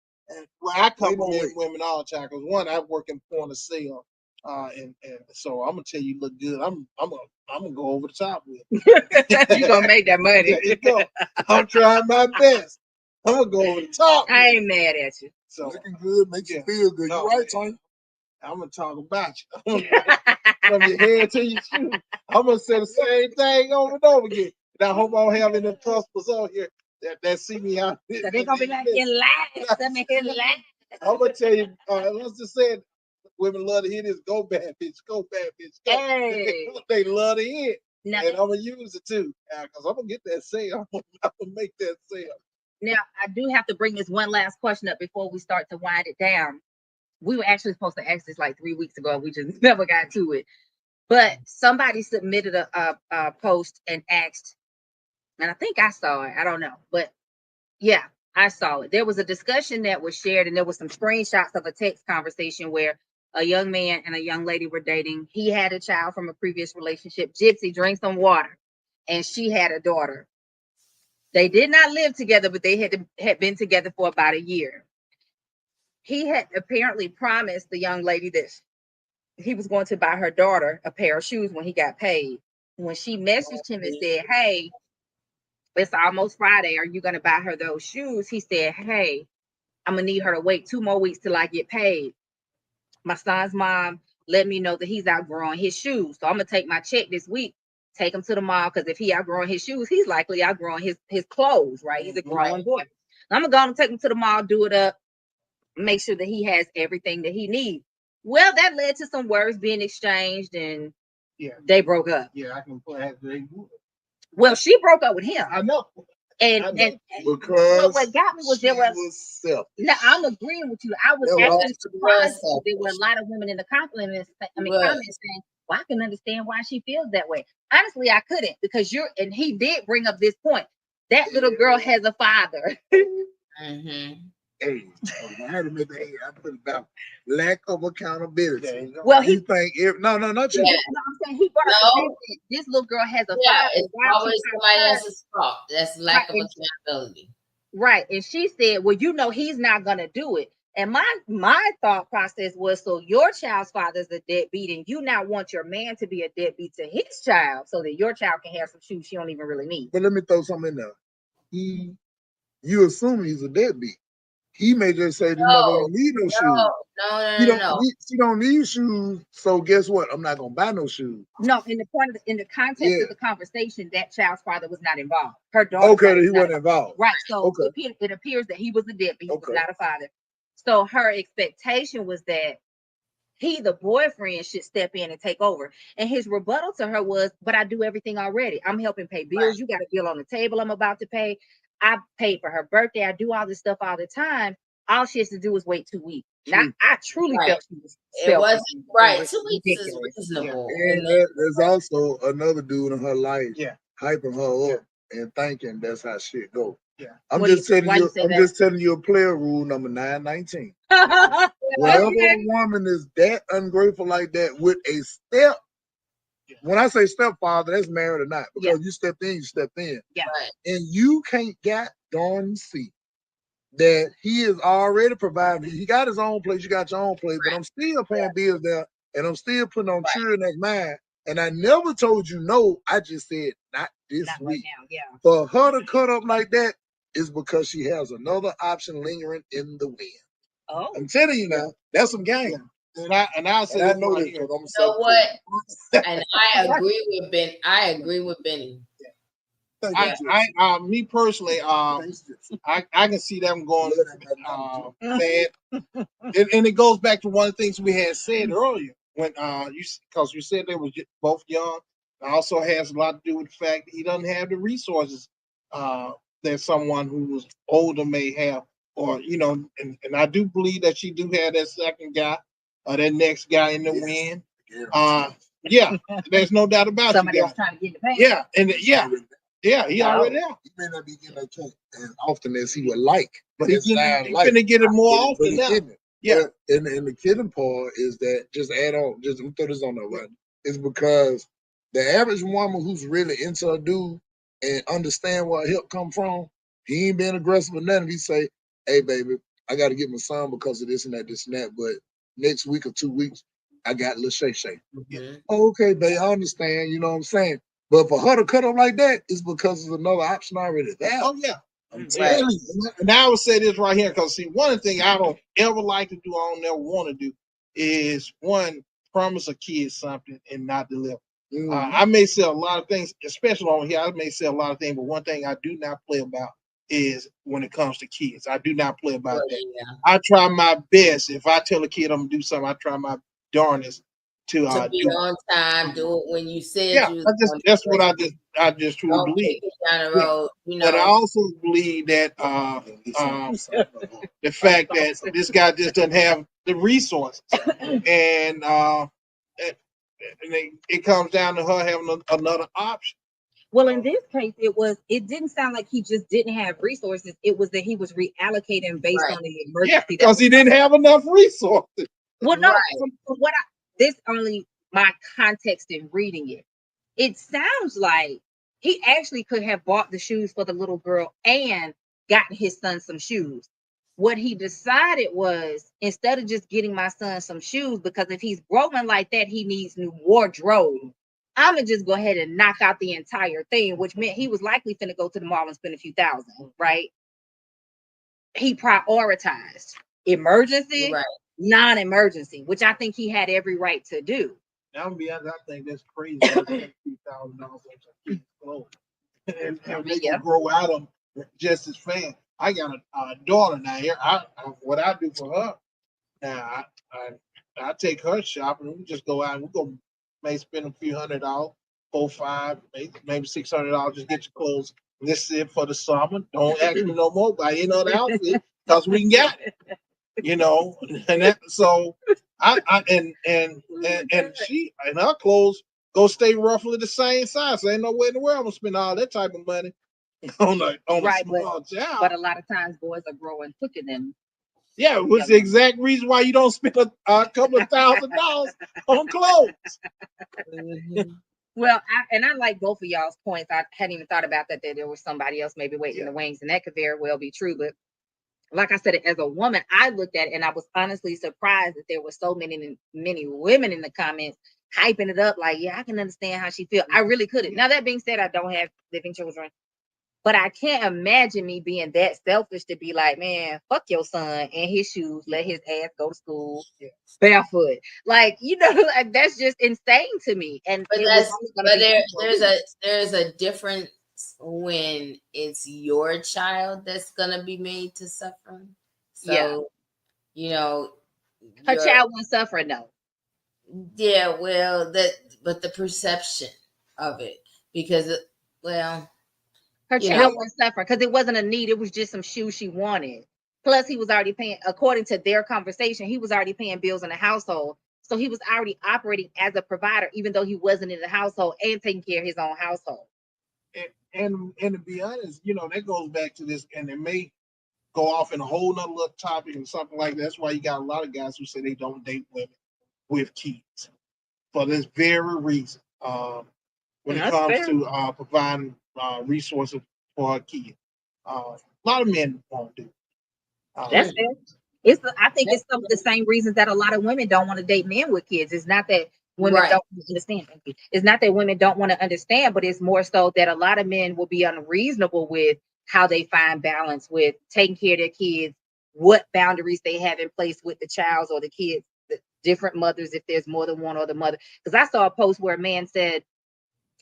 Well, I compliment women all the time because one, I work in point of sale, and so I'm gonna tell you, look good. I'm gonna go over the top with it. You gonna make that money? There you go. I'm trying my best. I'm gonna go over the top. I ain't mad at you. So looking good makes you feel good. You right, Tony? I'm gonna talk about you. From your head to your shoes. I'm gonna say the same thing over and over again. And I hope I don't have any customers on here that see me out. So they're gonna be like, "You lied." I'm gonna tell you. Let's just say, women love to hear this. Go bad bitch. Go bad bitch. Go. Hey. They love to hear it. Now, and I'm gonna use it too, because I'm gonna get that sale. I'm gonna make that sale. Now, I do have to bring this one last question up before we start to wind it down. We were actually supposed to ask this like 3 weeks ago. We just never got to it. But somebody submitted a post and asked, and I think I saw it. I don't know. But yeah, I saw it. There was a discussion that was shared, and there was some screenshots of a text conversation where a young man and a young lady were dating. He had a child from a previous relationship. Gypsy drank some water, and she had a daughter. They did not live together, but they had been together for about a year. He had apparently promised the young lady that he was going to buy her daughter a pair of shoes when he got paid. When she messaged him and said, "Hey, it's almost Friday. Are you going to buy her those shoes?" He said, "Hey, I'm going to need her to wait 2 more weeks till I get paid. My son's mom let me know that he's outgrowing his shoes. So I'm going to take my check this week, take him to the mall, because if he outgrowing his shoes, he's likely outgrowing his clothes, right? He's a growing boy. I'm going to go and take him to the mall, do it up, make sure that he has everything that he needs." Well, that led to some words being exchanged, and they broke up. Yeah, I can put that. Well, she broke up with him. I know. And because what got me was there was selfish. no, I'm agreeing with you. I was actually surprised that there were a lot of women in the comments saying, well, I can understand why she feels that way. Honestly, I couldn't, because and he did bring up this point. That little girl has a father. Hey, I had to make the I put it down. Lack of accountability. Well, you think not you. No, I'm saying he brought up the fact that this little girl has a father. It's always somebody else's fault. That's lack of accountability. Right. And she said, well, he's not gonna do it. And my thought process was, so your child's father is a deadbeat, and you now want your man to be a deadbeat to his child so that your child can have some shoes she don't even really need. But let me throw something in there. You assume he's a deadbeat. He may just say, "No, don't need no shoes." No. She don't need shoes. So guess what? I'm not gonna buy no shoes. No, in the context of the conversation, that child's father was not involved. Her daughter. Okay, he wasn't involved. Right. So it appears that he was a deadbeat. He was not a father. So her expectation was that he, the boyfriend, should step in and take over. And his rebuttal to her was, but I do everything already. I'm helping pay bills. Right. You got a bill on the table I'm about to pay. I paid for her birthday. I do all this stuff all the time. All she has to do is wait 2 weeks. Now, I truly felt she was it wasn't right. 2 weeks is reasonable. And there's also another dude in her life hyping her up and thinking that's how shit go. Yeah. I'm just telling you a player rule number 919. Whenever a woman is that ungrateful like that with a when I say stepfather, that's married or not, because you stepped in, you stepped in. Yeah. And you can't darn see that he is already providing. He got his own place, you got your own place, but I'm still paying bills there, and I'm still putting on children that's mine. And I never told you no. I just said not this week. Right now, For her to cut up like that is because she has another option lingering in the wind. Oh, I'm telling you now, that's some game. And I said, I know this. You know what? And I agree with Benny. Me personally, I can see them going bad, and it goes back to one of the things we had said earlier when because you said they were both young. It also has a lot to do with the fact that he doesn't have the resources that someone who was older may have, or and I do believe that she do have that second guy, or that next guy in the wind. Yeah, there's no doubt about somebody else trying to get the pay. Yeah, he already there. He may not be getting that check as often as he would like, but he's gonna get it more often now. Yeah, and the kidding part is that, just add on, just throw this on there, right? It's because the average woman who's really into a dude and understand where help come from, he ain't being aggressive or nothing. He say, "Hey, baby, I got to get my son because of this and that, but next week or 2 weeks, I got a little shake." Okay, babe, I understand. You know what I'm saying? But for her to cut up like that is because there's another option already there. Oh, yeah. I'm telling you. And I would say this right here, because see, one of the things I don't ever like to do, I don't never want to do, is promise a kid something and not deliver. I may say a lot of things, especially on here. I may say a lot of things, but one thing I do not play about is when it comes to kids. I do not play about that. Yeah. I try my best. If I tell a kid I'm gonna do something, I try my darnest to be on time, do it when you said you. That's what I just truly believe. Down the road, But I also believe that the fact that this guy just doesn't have the resources, and it comes down to her having another option. Well, in this case, it didn't sound like he just didn't have resources. It was that he was reallocating based on the emergency. Yeah, because he didn't have enough resources. Well, no, from what this only my context in reading it. It sounds like he actually could have bought the shoes for the little girl and gotten his son some shoes. What he decided was, instead of just getting my son some shoes, because if he's broken like that, he needs new wardrobe. I'm gonna just go ahead and knock out the entire thing, which meant he was likely finna go to the mall and spend a few thousand, right? He prioritized emergency, non-emergency, which I think he had every right to do. Now, be honest, I think that's crazy. $3,000 and they can grow out of just as fast. I got a daughter now here. What I do for her now, I take her shopping. We just go out and we may spend a few $100. $400, $500, maybe $600. Just get your clothes. This is it for the summer. Don't ask me no more about any other outfit because we got it. And that so I and she and her clothes go stay roughly the same size. So ain't no way in the world I'm gonna spend all that type of money on a small job. But a lot of times boys are growing quicker than. Yeah, it was the exact reason why you don't spend a couple of $1,000 on clothes. Well, I like both of y'all's points. I hadn't even thought about that there was somebody else maybe waiting in the wings, and that could very well be true. But like I said, as a woman, I looked at it and I was honestly surprised that there were so many women in the comments hyping it up like, yeah, I can understand how she feels. I really couldn't. Now, that being said, I don't have living children, but I can't imagine me being that selfish to be like, man, fuck your son and his shoes, let his ass go to school barefoot. Like, like, that's just insane to me. And there's a difference when it's your child that's gonna be made to suffer. So her child won't suffer, no. Yeah, well, but the perception of it, because her child won't suffer because it wasn't a need, it was just some shoes she wanted. Plus, he was already paying, according to their conversation, he was already paying bills in the household. So he was already operating as a provider, even though he wasn't in the household and taking care of his own household. And to be honest, that goes back to this, and it may go off in a whole nother little topic and something like that. That's why you got a lot of guys who say they don't date women with kids for this very reason. When it comes to providing resources for a kid, a lot of men won't do. That's fair. I think it's some of the same reasons that a lot of women don't want to date men with kids. It's not that women don't understand. It's not that women don't want to understand, but it's more so that a lot of men will be unreasonable with how they find balance with taking care of their kids, what boundaries they have in place with the child or the kids, the different mothers, if there's more than one or the mother. Because I saw a post where a man said,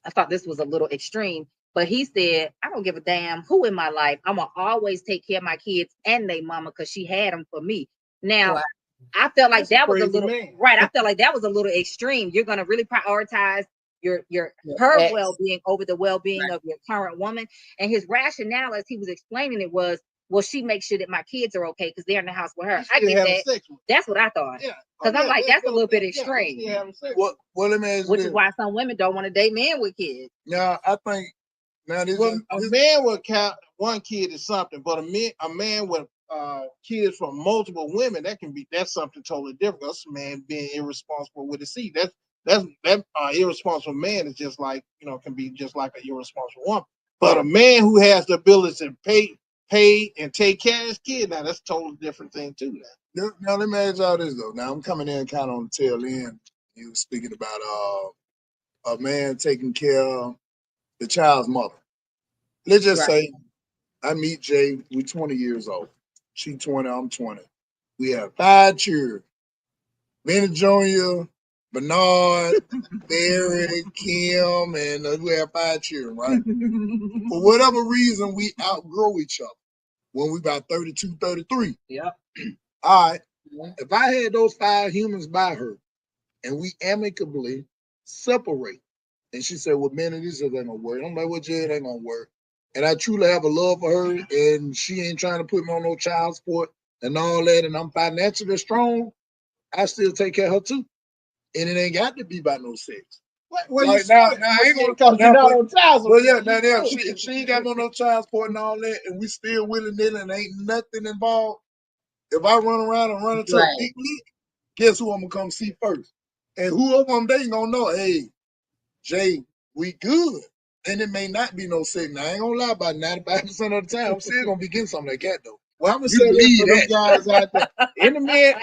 I thought this was a little extreme, but he said, I don't give a damn who in my life. I'm going to always take care of my kids and their mama because she had them for me. Now, I felt like that was a little, I felt like that was a little extreme. You're going to really prioritize her well-being over the well-being of your current woman. And his rationale, as he was explaining it, was, well, she makes sure that my kids are okay because they're in the house with her. I get that. That's what I thought. Because I'm like, that's a little bit extreme. Which is why some women don't want to date men with kids. Yeah, I think a man with one kid is something, but a man with kids from multiple women, that's something totally different. That's a man being irresponsible with his seed. That irresponsible man is just like, can be just like an irresponsible woman. But a man who has the ability to pay and take care of his kid, now that's a totally different thing too. Now let me ask y'all this though. Now I'm coming in kind of on the tail end. You were speaking about a man taking care of the child's mother. Let's just say I meet Jay. We're 20 years old. She 20. I'm 20. We have 5 children. Benny Jr., Bernard, Barry, Kim, and we have 5 children, right? For whatever reason, we outgrow each other when we about 32, 33. Yeah. All right. If I had those 5 humans by her and we amicably separate, and she said, well, man, this ain't gonna work. I'm like, well, Jay, it ain't gonna work. And I truly have a love for her, and she ain't trying to put me on no child support and all that, and I'm financially strong, I still take care of her too. And it ain't got to be by no sex. Well, like now I ain't gonna cause you're not on child support. Well, yeah, if she ain't got no child support and all that, and we still willy-nilly and ain't nothing involved, if I run around and run into a big league, guess who I'm gonna come see first? And who of them they gonna know, hey, Jay, we good. And it may not be no sex. Now, I ain't gonna lie, about 95% of the time, I'm still gonna be getting something like that though. Well, I'm gonna say this for those guys out there. Any man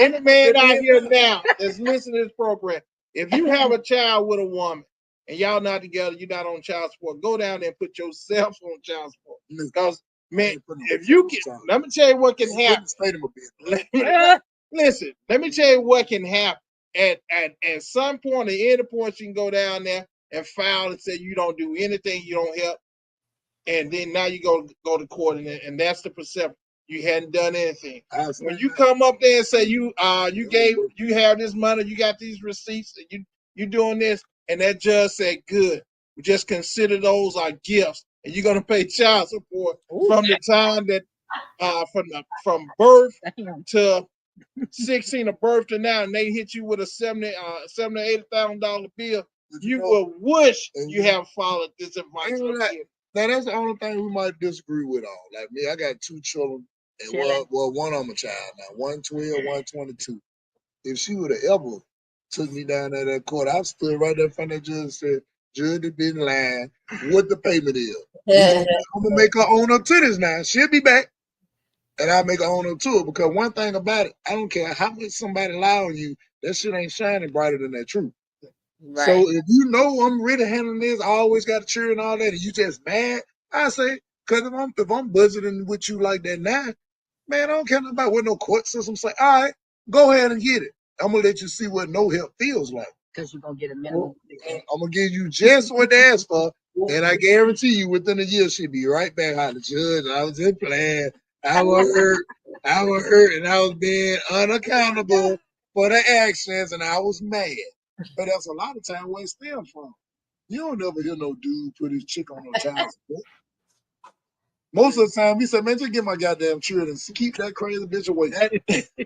out here now that's listening to this program, if you have a child with a woman and y'all not together, you're not on child support, go down there and put yourself on child support. Because man, if you get, let me tell you what can happen. Listen, let me tell you what can happen. At some point, at any point, you can go down there and file and say you don't do anything, you don't help, and then now you go to court, and that's the perception. You hadn't done anything. When you come up there and say you have this money, you got these receipts, and you doing this, and that judge said good, just consider those are gifts, and you're gonna pay child support from the time that from birth to 16 of birth to now, and they hit you with a $80,000 bill. You will wish you have followed this advice. Now that's the only thing we might disagree with on. Like me, I got 2 children, and well, one of them a child now, 112, 122. If she would have ever took me down to that court, I stood right there in front of the judge and said, "Judge, it been lying. What the payment is? I'm gonna make her own up to this now. She'll be back, and I'll make her own up to it. Because one thing about it, I don't care how much somebody lie on you, that shit ain't shining brighter than that truth. Right. So if you know I'm really handling this, I always got a cheer and all that, and you just mad, I say, because if I'm budgeting with you like that now, man, I don't care about what no court system say. All right, go ahead and get it. I'm gonna let you see what no help feels like. Because you're gonna get a minimum. I'm gonna give you just what they asked for, and I guarantee you within a year she'll be right back out the judge. I was just playing. I was hurt, and I was being unaccountable for the actions, and I was mad. But that's a lot of time where it stems from. You don't ever hear no dude put his chick on no child support. Most of the time, he said, "Man, just get my goddamn children. Keep that crazy bitch away."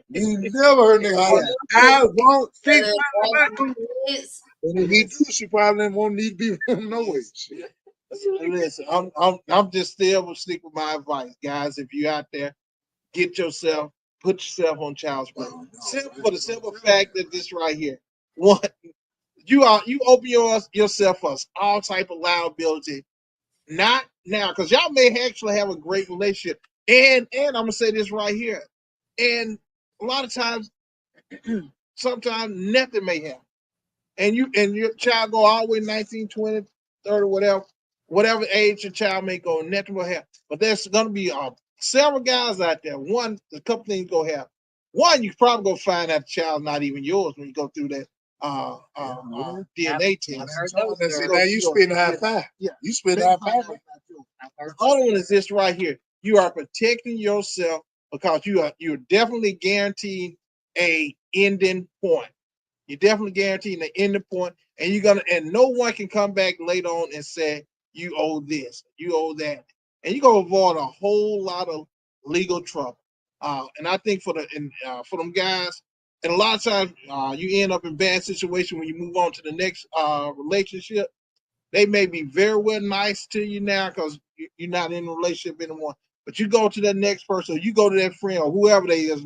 You never heard nigga holler, "I won't fix my back." And if he do, she probably won't need to be with him no way. Listen, I'm just still gonna stick with my advice, guys. If you out there, put yourself on child support. For the simple fact that this right here, one, you open yourself up all type of liability. Not now, because y'all may actually have a great relationship. And I'm gonna say this right here. And a lot of times, sometimes nothing may happen. And your child go all the way 19, 20, 30, whatever age your child may go, nothing will happen. But there's gonna be several guys out there. One, a couple things gonna happen. One, you probably gonna find that the child's not even yours when you go through that DNA test. Now you spend high five. Yeah, you spend high five. The other one is this right here. You are protecting yourself because you're definitely guaranteeing a ending point. You're definitely guaranteeing the ending point, and no one can come back later on and say you owe this, you owe that, and you're gonna avoid a whole lot of legal trouble. And I think for them guys, and a lot of times you end up in bad situation when you move on to the next relationship. They may be very well nice to you now because you're not in a relationship anymore. But you go to that next person, or you go to that friend or whoever they is,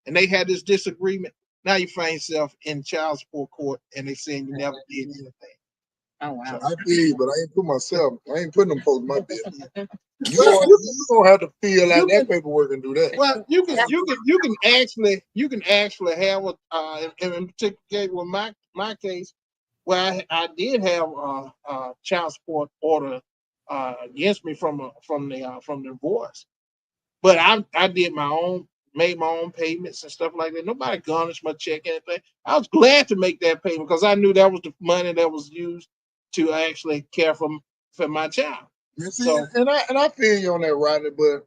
and they had this disagreement. Now you find yourself in child support court, and they saying you never did anything. Oh wow! So I feel you, but I ain't putting them folks in my business. You don't have to fill out that paperwork and do that. Well, you can actually have in particular case with my case, where I did have child support order against me from the divorce, but I did made my own payments and stuff like that. Nobody garnished my check or anything. I was glad to make that payment because I knew that was the money that was used to actually care for my child. You see, so, and I feel you on that, Rodney. But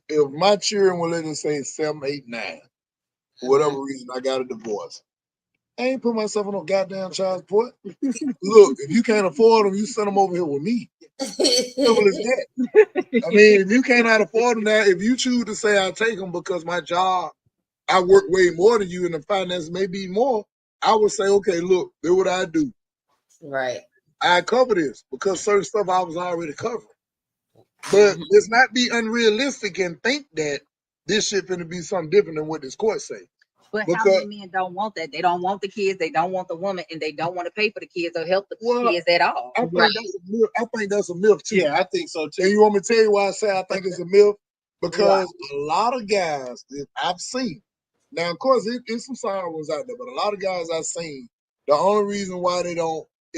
if my children were, let's say 7, 8, 9, for whatever reason, I got a divorce, I ain't put myself on no goddamn child support. Look, if you can't afford them, you send them over here with me. Simple as that. I mean, if you cannot afford them now, if you choose to say I'll take them because my job, I work way more than you and the finance may be more, I would say, okay, look, do what I do. Right. I cover this because certain stuff I was already covering. But let's not be unrealistic and think that this shit finna be something different than what this court say. But how many men don't want that? They don't want the kids, they don't want the woman, and they don't want to pay for the kids or help the kids at all. I think that's a myth too. Yeah, I think so too. And you want me to tell you why I say I think it's a myth? Because a lot of guys that I've seen, now of course it's some sorry ones out there, but a lot of guys I've seen, the only reason why it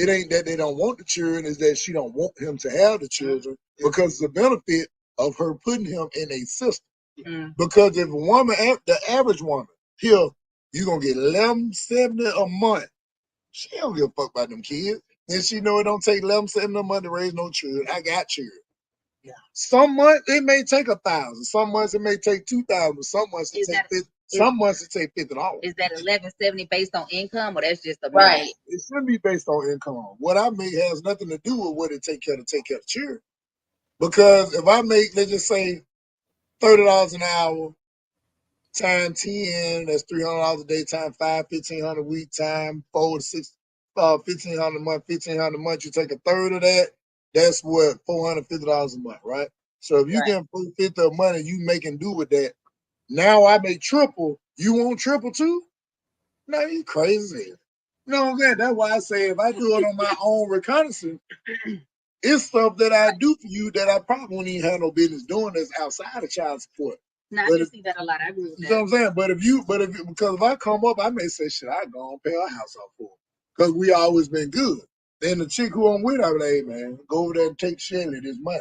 ain't that they don't want the children, is that she don't want him to have the children because it's a benefit of her putting him in a system. Because if a woman, the average woman, here, you're going to get $11.70 a month. She don't give a fuck about them kids. And she know it don't take $11.70 a month to raise no children. I got children. Yeah. Some months it may take 1,000. Some months it may take 2,000. Some months it take 50. Some months it take $50. Is that $11.70 based on income, or that's just a Right. It shouldn't be based on income. What I make has nothing to do with what it take care of the children. Because if I make, let's just say, $30 an hour times 10, that's $300 a day, times 5, $1,500 a week, times 4 to 6, $1,500 a month, $1,500 a month. You take a third of that, that's what, $450 a month, right? So if you Right. get $450 a month and you making do with that, now I make triple. You want triple too? No, you crazy. You know what I'm saying? That's why I say if I do it on my own reconnaissance, it's stuff that I do for you that I probably wouldn't even have no business doing that's outside of child support. No, I But can if, see that a lot. I agree with you know what that. I'm saying? Because if I come up, I may say, shit, I go and pay her house off for her. Because we always been good. Then the chick who I'm with, I be like, hey, man, go over there and take Shelly this money.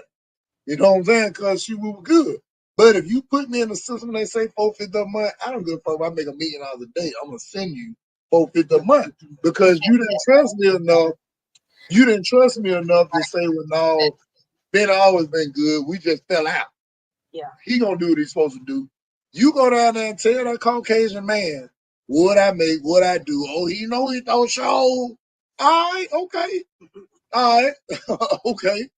You know what I'm saying? Because we were good. But if you put me in the system and they say $450 a month, I don't give a fuck if I make $1 million a day. I'm going to send you $450 a month because you didn't trust me enough. You didn't trust me enough to say, well, no, Ben always been good. We just fell out. Yeah. He gonna do what he's supposed to do. You go down there and tell that Caucasian man what I make, what I do. Oh, he know he don't show. All right, okay. All right, okay.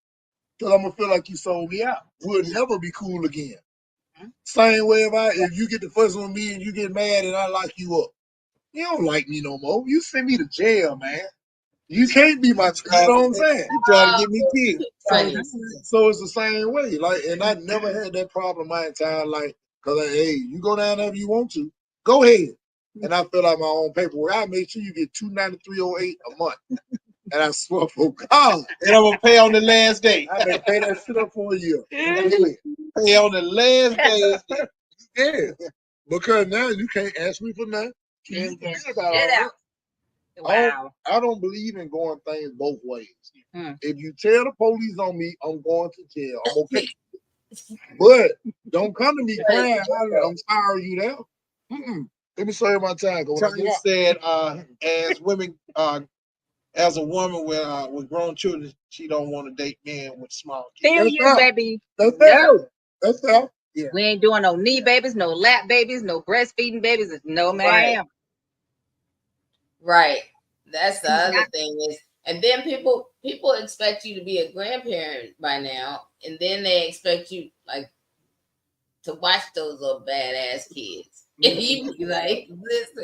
Because I'm gonna feel like you sold me out. We'll never be cool again. Same way if you get the fuss with me and you get mad and I lock you up. You don't like me no more. You send me to jail, man. You can't be my, you know what I'm saying? You trying to get me killed. Funny. So it's the same way. Like, and I never had that problem my entire life. Cause like, hey, you go down there if you want to, go ahead. And I fill out my own paperwork. I make sure you get $293.08 a month. And I swear for God, And I'm gonna pay on the last day. I may pay that shit up for a year. Pay on the last day. Yeah. Because now you can't ask me for nothing. You Then forget get about shit all out. that. Wow. I don't believe in going things both ways. Hmm. If you tell the police on me, I'm going to jail. I'm okay. But don't come to me crying. I'm sorry you there. Let me show you my time. Tanya said, as women, as a woman with grown children, she don't want to date men with small kids. Feel That's you, right. baby. That's No. fair. That's fair. Yeah. We ain't doing no knee babies, no lap babies, no breastfeeding babies. No, ma'am. Right. That's the other Not- thing is, and then people expect you to be a grandparent by now, and then they expect you like to watch those little badass kids. And you be like, listen,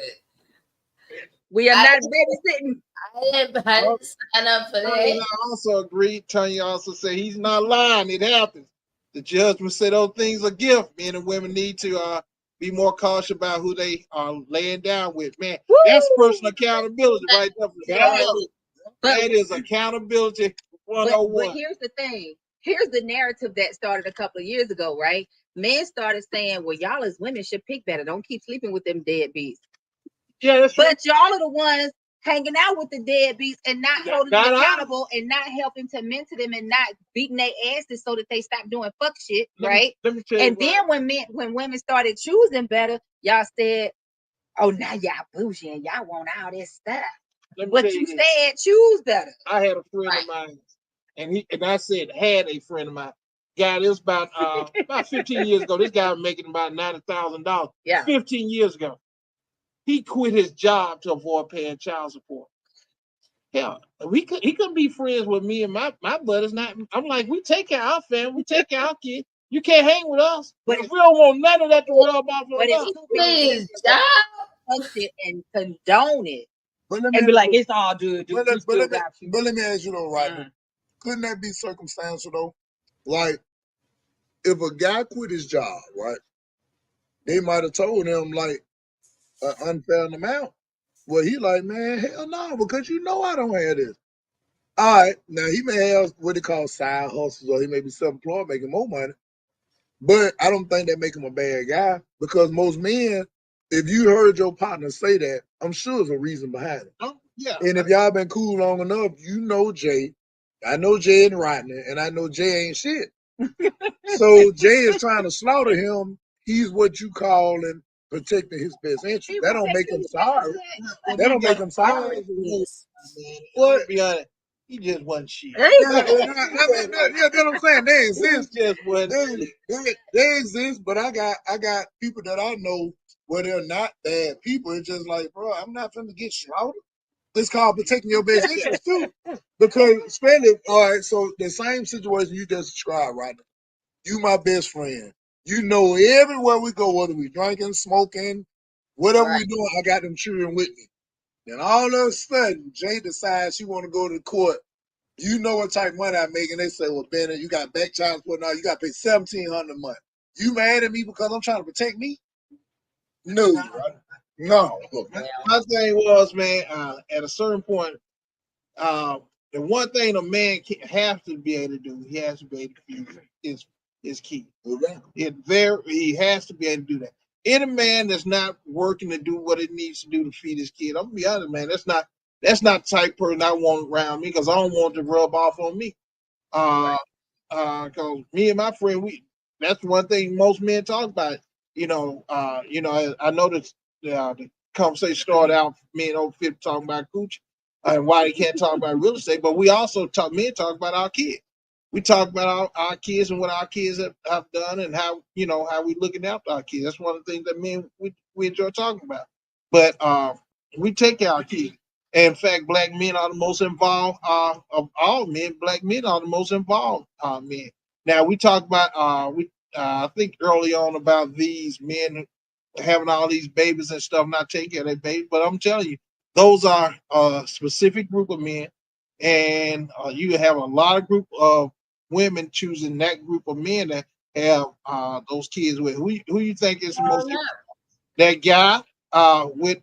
We are I- not babysitting. I didn't sign up for Tanya that. also agreed. Tanya also said he's not lying. It happens. The judgment said those things are gift. Men and women need to be more cautious about who they are laying down with. Man, that's personal accountability right there. Right. That is accountability But 101. here's the thing. Here's the narrative that started a couple of years ago, right? Men started saying, well, y'all as women should pick better. Don't keep sleeping with them deadbeats. Yeah, that's true. But y'all are the ones hanging out with the deadbeats and not holding them accountable and not helping to mentor them and not beating their asses so that they stop doing fuck shit, right? Let me tell you and then when women started choosing better, y'all said, oh, now y'all bougie and y'all want all this stuff. But you said choose better. I had a friend of mine, and I said had a friend of mine. Guy, it was about 15 years ago. This guy was making about $90,000. Yeah. 15 years ago. He quit his job to avoid paying child support. Hell, he couldn't be friends with me and my buddies. I'm like, we take care of our family, we take care of our kids. You can't hang with us. But if we don't want none of that to rub off on us. His job and condone it. But let and be like, it's all good. But let me ask you though, right? Couldn't that be circumstantial though? Like, if a guy quit his job, right? They might have told him like an unfair amount. Well, he like, man, hell no, because you know I don't have this. All right, now he may have what they call side hustles, or he may be self-employed, making more money. But I don't think that make him a bad guy because most men, if you heard your partner say that, I'm sure there's a reason behind it. Oh, yeah. And if y'all been cool long enough, you know Jay. I know Jay and Rodney, and I know Jay ain't shit. So Jay is trying to slaughter him. He's what you calling protecting his best interest. That don't make him sorry. That don't make him sorry. What? Be honest, he just wasn't shit. Yeah, that's what I'm saying. They exist. Just wasn't. They exist, but I got people that I know where they're not bad people. It's just like, bro, I'm not finna get slaughtered. It's called protecting your best interest too. Because especially, all right, so the same situation you just described right now. You my best friend. You know everywhere we go, whether we drinking, smoking, whatever we doing, I got them children with me. Then all of a sudden, Jay decides she want to go to the court. You know what type of money I make, and they say, well, Bennett, you got back child support now, you got to pay $1,700 a month. You mad at me because I'm trying to protect me? No, right? No. My thing was, man, at a certain point, the one thing a man has to be able to do, he has to be able to feed his kid. He has to be able to do that. Any man that's not working to do what it needs to do to feed his kid, I'm gonna be honest, man, that's not the type of person I want around me because I don't want to rub off on me. Because me and my friend, that's one thing most men talk about. I know that the conversation started out me and old Fifth talking about coochie and why they can't talk about real estate, but we also talk about our kids. We talk about our kids and what our kids have done and how we looking after our kids. That's one of the things that we enjoy talking about. But we take care of our kids. In fact, black men are the most involved of all men. Black men are the most involved men. Now we talk about I think early on about these men having all these babies and stuff, not taking care of their babies. But I'm telling you, those are a specific group of men, and you have a lot of group of women choosing that group of men that have those kids with. Who you think is the most? That guy with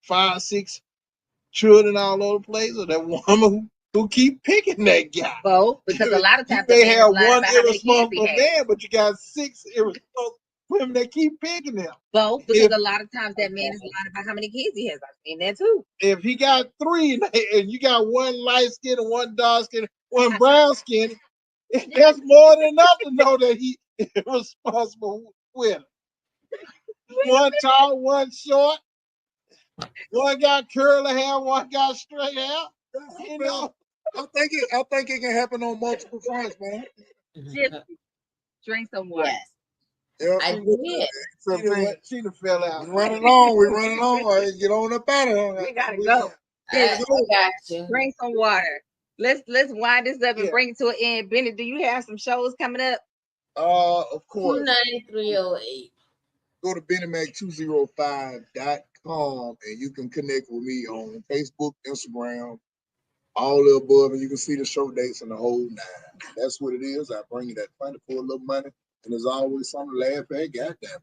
5, 6 children all over the place, or that woman who keep picking that guy? Both, because a lot of times you may have one irresponsible man, but you got 6 irresponsible women that keep picking him. Both, because a lot of times that man is lying about how many kids he has. I've seen that too. If he got 3 and you got one light skin and one dark skin, one brown skin, that's more than enough to know that he is responsible with him. One tall, one short. One got curly hair, one got straight hair. You know, I think it can happen on multiple fronts, man. Just drink some water. Yes. I did. She done fell out. We running on. All right, get on up out of here. We gotta go. I got you. Drink some water. Let's wind this up and bring it to an end. Bennett, do you have some shows coming up? Of course. 29308. Go to BennyMac205.com and you can connect with me on Facebook, Instagram, all the above, and you can see the show dates and the whole 9. That's what it is. I bring you that funny for a little money, and there's always something to laugh at. Goddamn.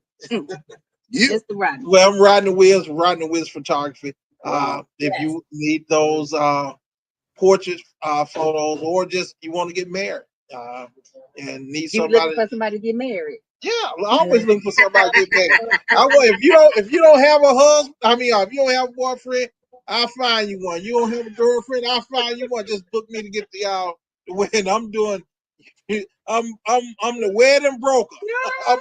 Yeah. Well, I'm riding the wheels photography. If you need those portrait photos, or just you want to get married and need somebody for somebody to get married. Yeah, I'm always looking for somebody to get married. If you don't have a husband, if you don't have a boyfriend, I'll find you one. You don't have a girlfriend, I'll find you one. Just book me to get the wedding. I'm the wedding broker. I'm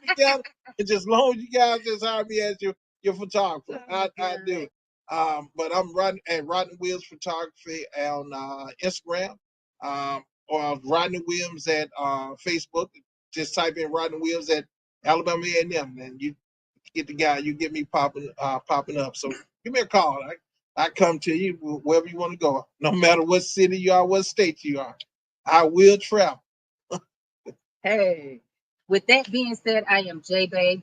together, and just as long as you guys just hire me as your photographer, I do it. But I'm Rodney Williams Photography on Instagram, or Rodney Williams at Facebook. Just type in Rodney Williams at Alabama A&M, and you get the guy. You get me popping up. So give me a call. I come to you wherever you want to go, no matter what city you are, what state you are. I will travel. Hey, with that being said, I am J-Bay.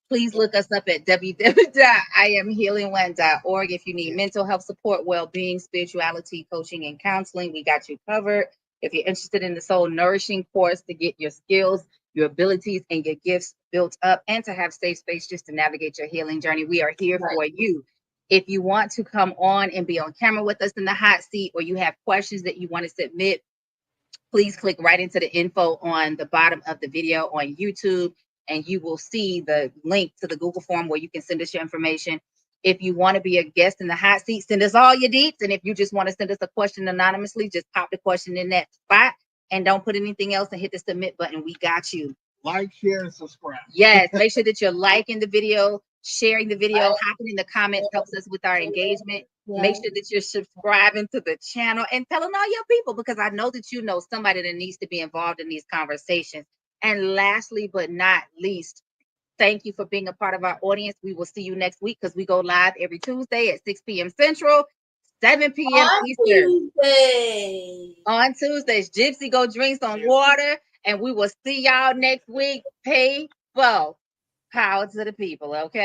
Please look us up at www.iamhealingone.org if you need mental health support, well-being, spirituality, coaching, and counseling. We got you covered. If you're interested in the soul nourishing course to get your skills, your abilities, and your gifts built up, and to have safe space just to navigate your healing journey, we are here for you. If you want to come on and be on camera with us in the hot seat, or you have questions that you want to submit, please click right into the info on the bottom of the video on YouTube, and you will see the link to the Google form where you can send us your information. If you want to be a guest in the hot seat, send us all your deets. And if you just want to send us a question anonymously, just pop the question in that spot and don't put anything else and hit the submit button. We got you. Like, share, and subscribe. Yes, make sure that you're liking the video, sharing the video, hopping in the comments helps us with our engagement. Make sure that you're subscribing to the channel and telling all your people, because I know that you know somebody that needs to be involved in these conversations. And lastly, but not least, Thank you for being a part of our audience. We will see you next week because we go live every Tuesday at 6 p.m. Central, 7 p.m. Eastern. On Tuesdays, Gypsy go drink some water, and we will see y'all next week. Pay well. Power to the people, okay?